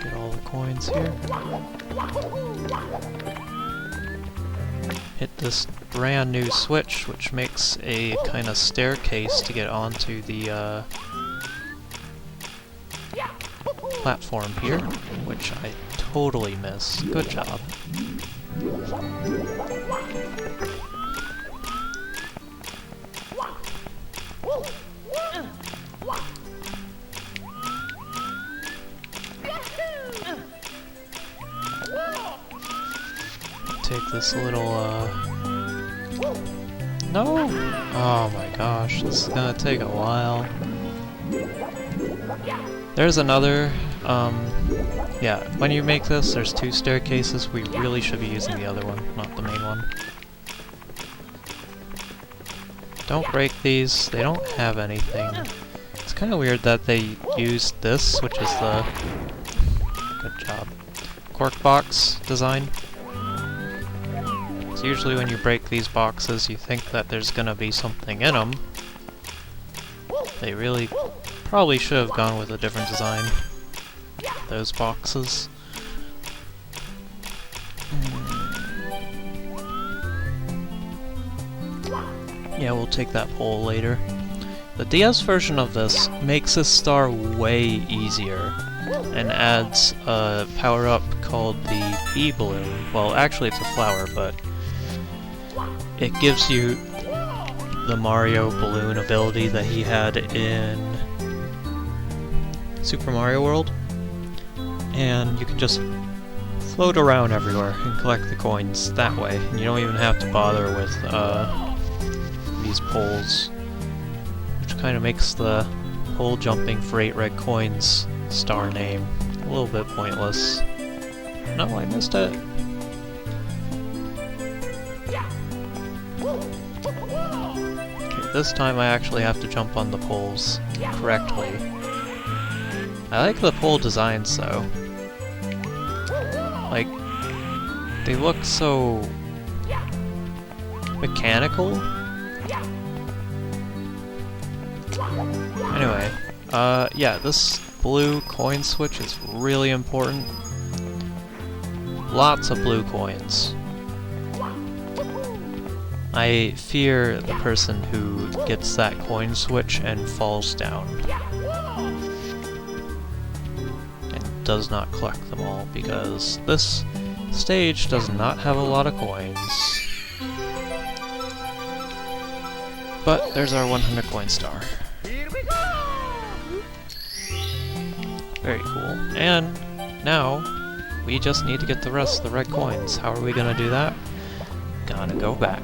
Get all the coins here. Hit this brand new switch, which makes a kind of staircase to get onto the platform here, which I totally missed. Good job. Take this little, No! Oh my gosh, this is gonna take a while. There's another, yeah, when you make this, there's two staircases. We really should be using the other one, not the main one. Don't break these, they don't have anything. It's kind of weird that they used this, which is the... Good job. Cork box design. So usually when you break these boxes, you think that there's gonna be something in them. They really probably should have gone with a different design. Those boxes. Yeah, we'll take that pole later. The DS version of this makes this star way easier and adds a power-up called the bee balloon. Well, actually it's a flower, but it gives you the Mario balloon ability that he had in Super Mario World. And you can just float around everywhere and collect the coins that way. And you don't even have to bother with these poles, which kind of makes the pole jumping for 8 red coins star name a little bit pointless. No, I missed it. Okay, this time I actually have to jump on the poles correctly. I like the pole designs though. Like, they look so mechanical. Anyway, yeah, this blue coin switch is really important. Lots of blue coins. I fear the person who gets that coin switch and falls down. And does not collect them all, because this stage does not have a lot of coins. But there's our 100 coin star. Very cool. And now we just need to get the rest of the red coins. How are we gonna do that? Gotta go back.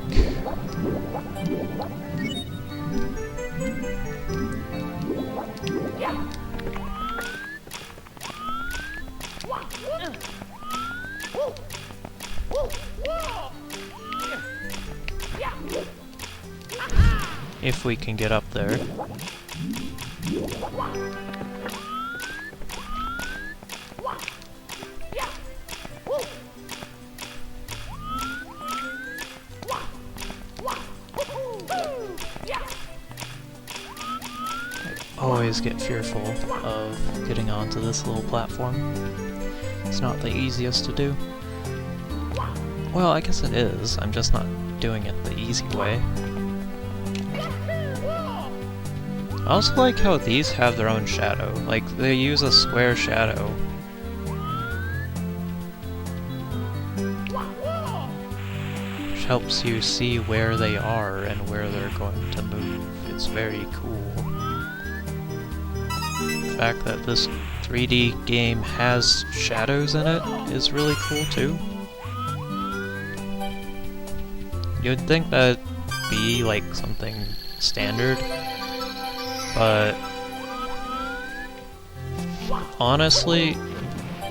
If we can get up there. I always get fearful of getting onto this little platform. It's not the easiest to do. Well, I guess it is. I'm just not doing it the easy way. I also like how these have their own shadow. Like, they use a square shadow. Which helps you see where they are and where they're going to move. It's very cool. If fact that this 3D game has shadows in it is really cool too. You'd think that'd be like something standard, but honestly,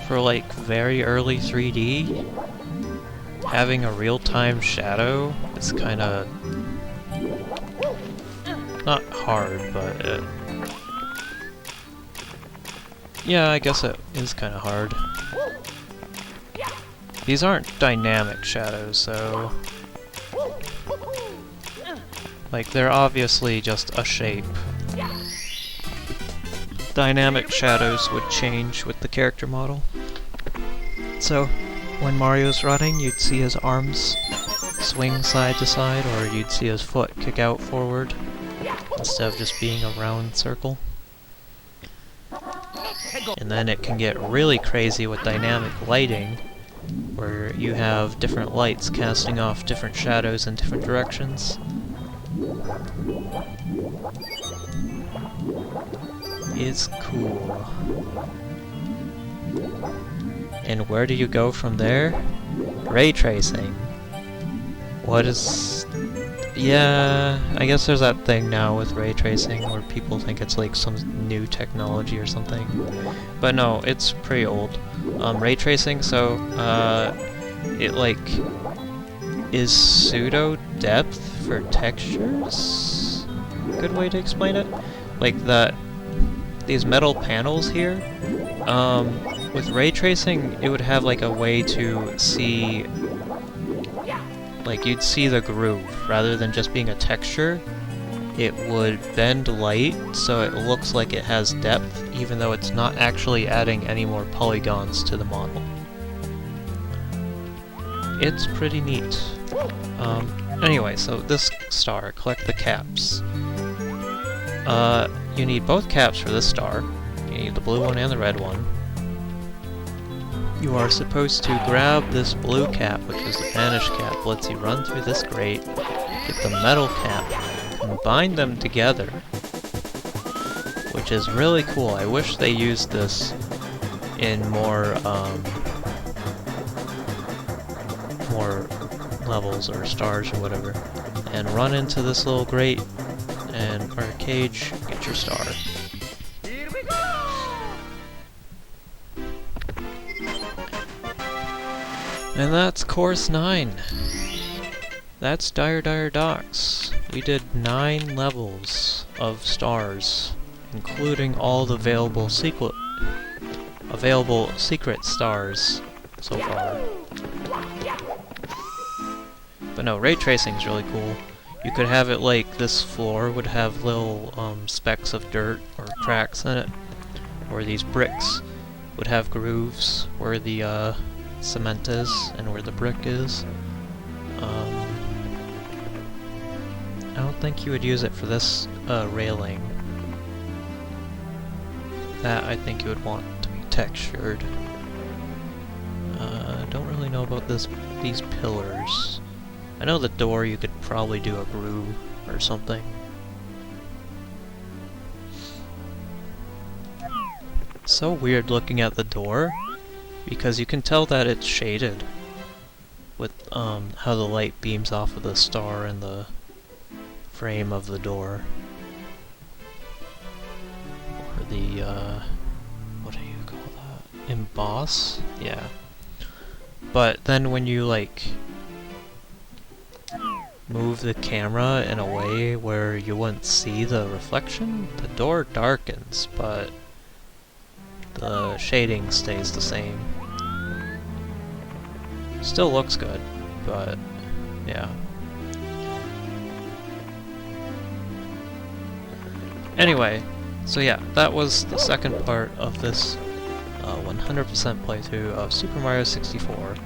for like very early 3D, having a real-time shadow is kinda not hard, but yeah, I guess it is kinda hard. These aren't dynamic shadows, so like they're obviously just a shape. Dynamic shadows would change with the character model. So, when Mario's running, you'd see his arms swing side to side, or you'd see his foot kick out forward, instead of just being a round circle. And then it can get really crazy with dynamic lighting, where you have different lights casting off different shadows in different directions. It's cool. And where do you go from there? Ray tracing. What is... Yeah, I guess there's that thing now with ray tracing where people think it's like some new technology or something. But no, it's pretty old. Ray tracing, so it like is pseudo depth for textures? Good way to explain it? Like these metal panels here, with ray tracing, it would have like a way to see, like you'd see the groove rather than just being a texture. It would bend light so it looks like it has depth, even though it's not actually adding any more polygons to the model. It's pretty neat. Anyway, so this star, collect the caps. You need both caps for this star. You need the blue one and the red one. You are supposed to grab this blue cap, which is the vanish cap, lets you run through this grate, get the metal cap, combine them together, which is really cool. I wish they used this in more levels or stars or whatever, and run into this little grate or cage, get your star. Here we go! And that's course 9. That's Dire Dire Docks. We did 9 levels of stars, including all the available secret stars so far. But no, ray tracing is really cool. You could have it like this floor would have little specks of dirt or cracks in it, or these bricks would have grooves where the cement is and where the brick is. I don't think you would use it for this railing. That I think you would want to be textured. Don't really know about these pillars. I know the door you could probably do a groove or something. So weird looking at the door, because you can tell that it's shaded with how the light beams off of the star and the frame of the door. Or the, what do you call that? Emboss? Yeah. But then when you like move the camera in a way where you wouldn't see the reflection, the door darkens, but the shading stays the same. Still looks good, but yeah. Anyway, so yeah, that was the second part of this 100% playthrough of Super Mario 64.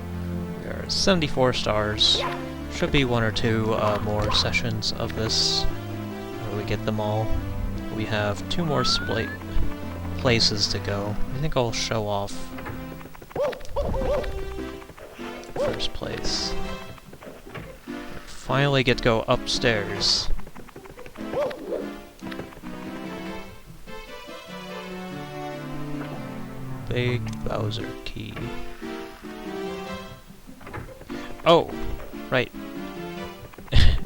There are 74 stars. Should be 1 or 2 more sessions of this where we get them all. We have 2 more places to go. I think I'll show off first place. Finally get to go upstairs. Big Bowser key. Oh! Right.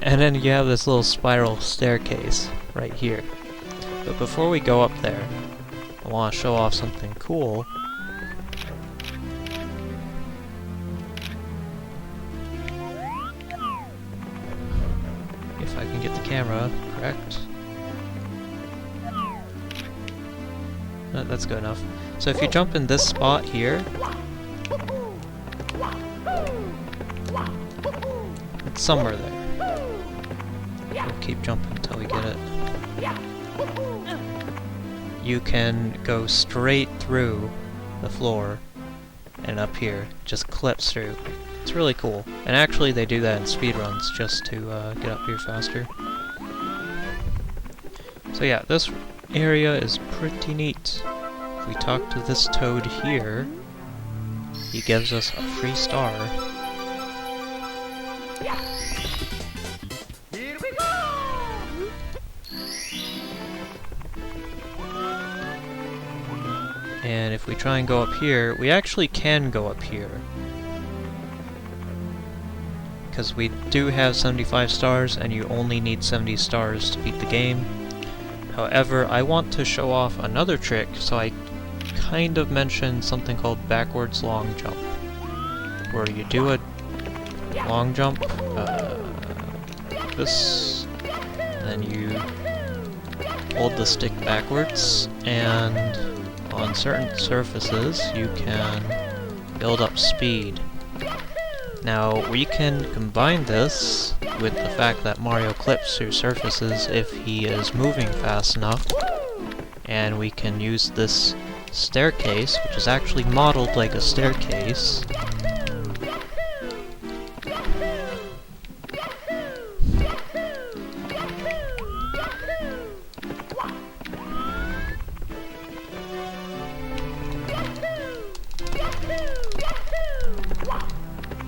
And then you have this little spiral staircase right here. But before we go up there, I want to show off something cool. If I can get the camera correct. No, that's good enough. So if you jump in this spot here, it's somewhere there. We'll keep jumping until we get it. You can go straight through the floor and up here, just clips through. It's really cool. And actually they do that in speedruns just to get up here faster. So yeah, this area is pretty neat. If we talk to this toad here, he gives us a free star. Here we go! And if we try and go up here, we actually can go up here. Because we do have 75 stars, and you only need 70 stars to beat the game. However, I want to show off another trick, so I kind of mentioned something called backwards long jump. Where you do a long jump, this, then you hold the stick backwards, and on certain surfaces you can build up speed. Now, we can combine this with the fact that Mario clips through surfaces if he is moving fast enough, and we can use this staircase, which is actually modeled like a staircase.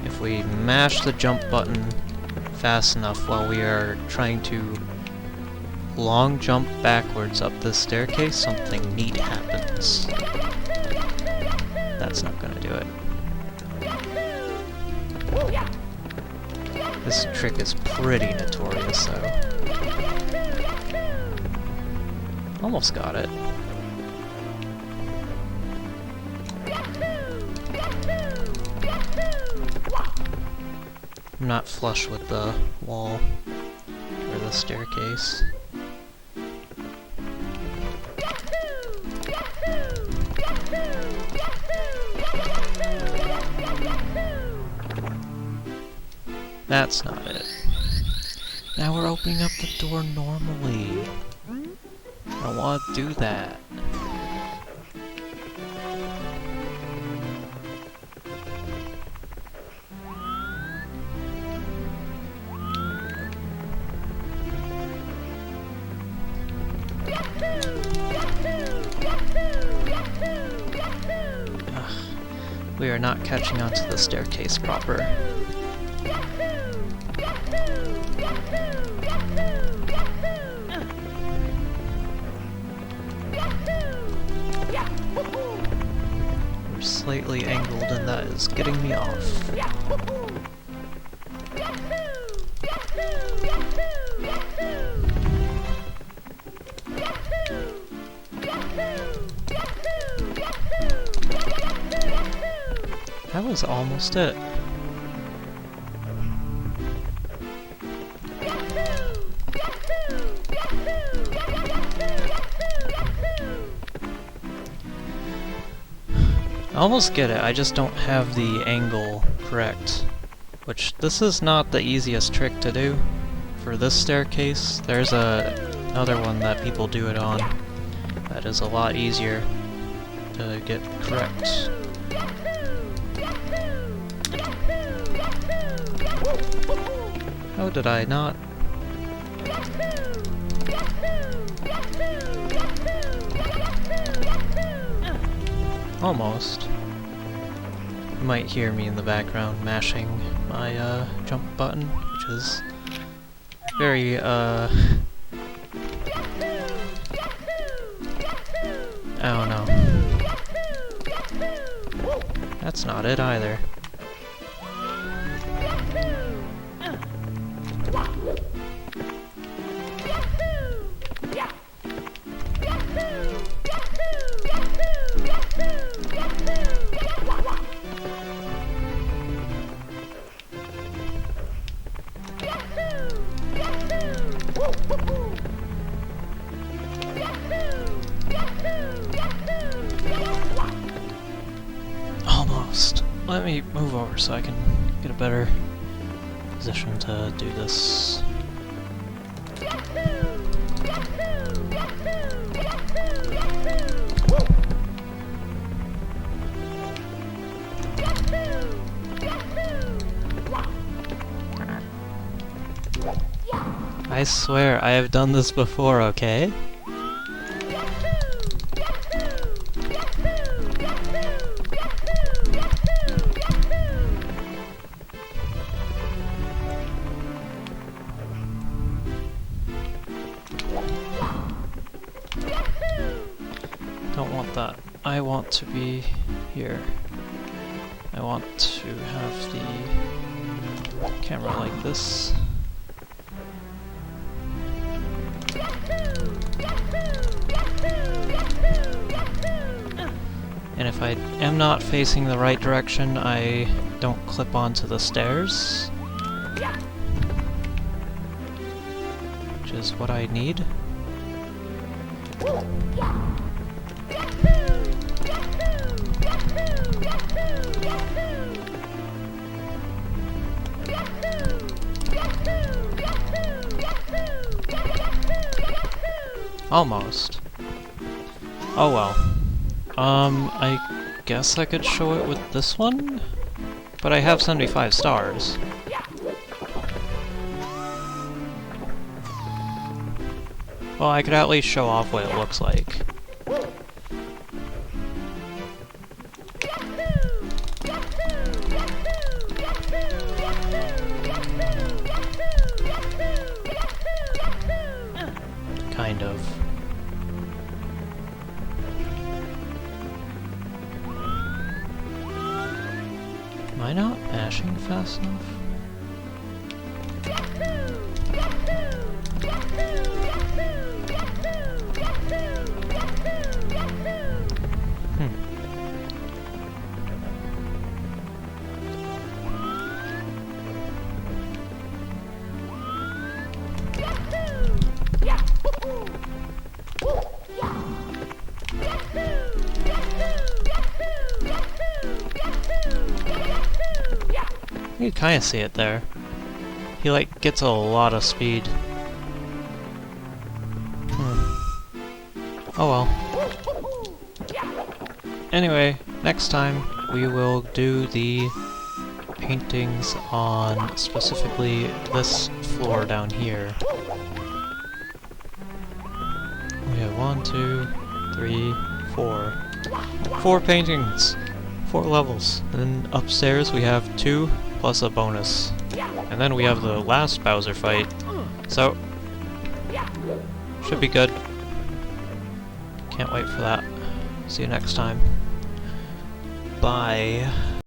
If we mash the jump button fast enough while we are trying to long jump backwards up this staircase, something neat happens. That's not gonna do it. This trick is pretty notorious though. Almost got it. I'm not flush with the wall or the staircase. That's not it. Now we're opening up the door normally. I don't want to do that. Ugh. We are not catching on to the staircase proper. We're slightly angled and that is getting me off. That was almost it. I almost get it, I just don't have the angle correct. Which, this is not the easiest trick to do. For this staircase, there's another one that people do it on that is a lot easier to get correct. How did I not? Almost. You might hear me in the background mashing my jump button, which is very I don't know. That's not it either. Almost. Let me move over so I can get a better position to do this. I swear, I have done this before, okay? Don't want that. I want to be here. I want to have the camera like this. And if I am not facing the right direction, I don't clip onto the stairs. Which is what I need. Almost. Oh well. I guess I could show it with this one? But I have 75 stars. Well, I could at least show off what it looks like. Kind of. Am I not mashing fast enough? You can kind of see it there. He like gets a lot of speed. Oh well. Anyway, next time we will do the paintings on specifically this floor down here. We have 1, 2, 3, 4. 4 paintings! 4 levels. And then upstairs we have 2 plus a bonus. And then we have the last Bowser fight. So, should be good. Can't wait for that. See you next time. Bye.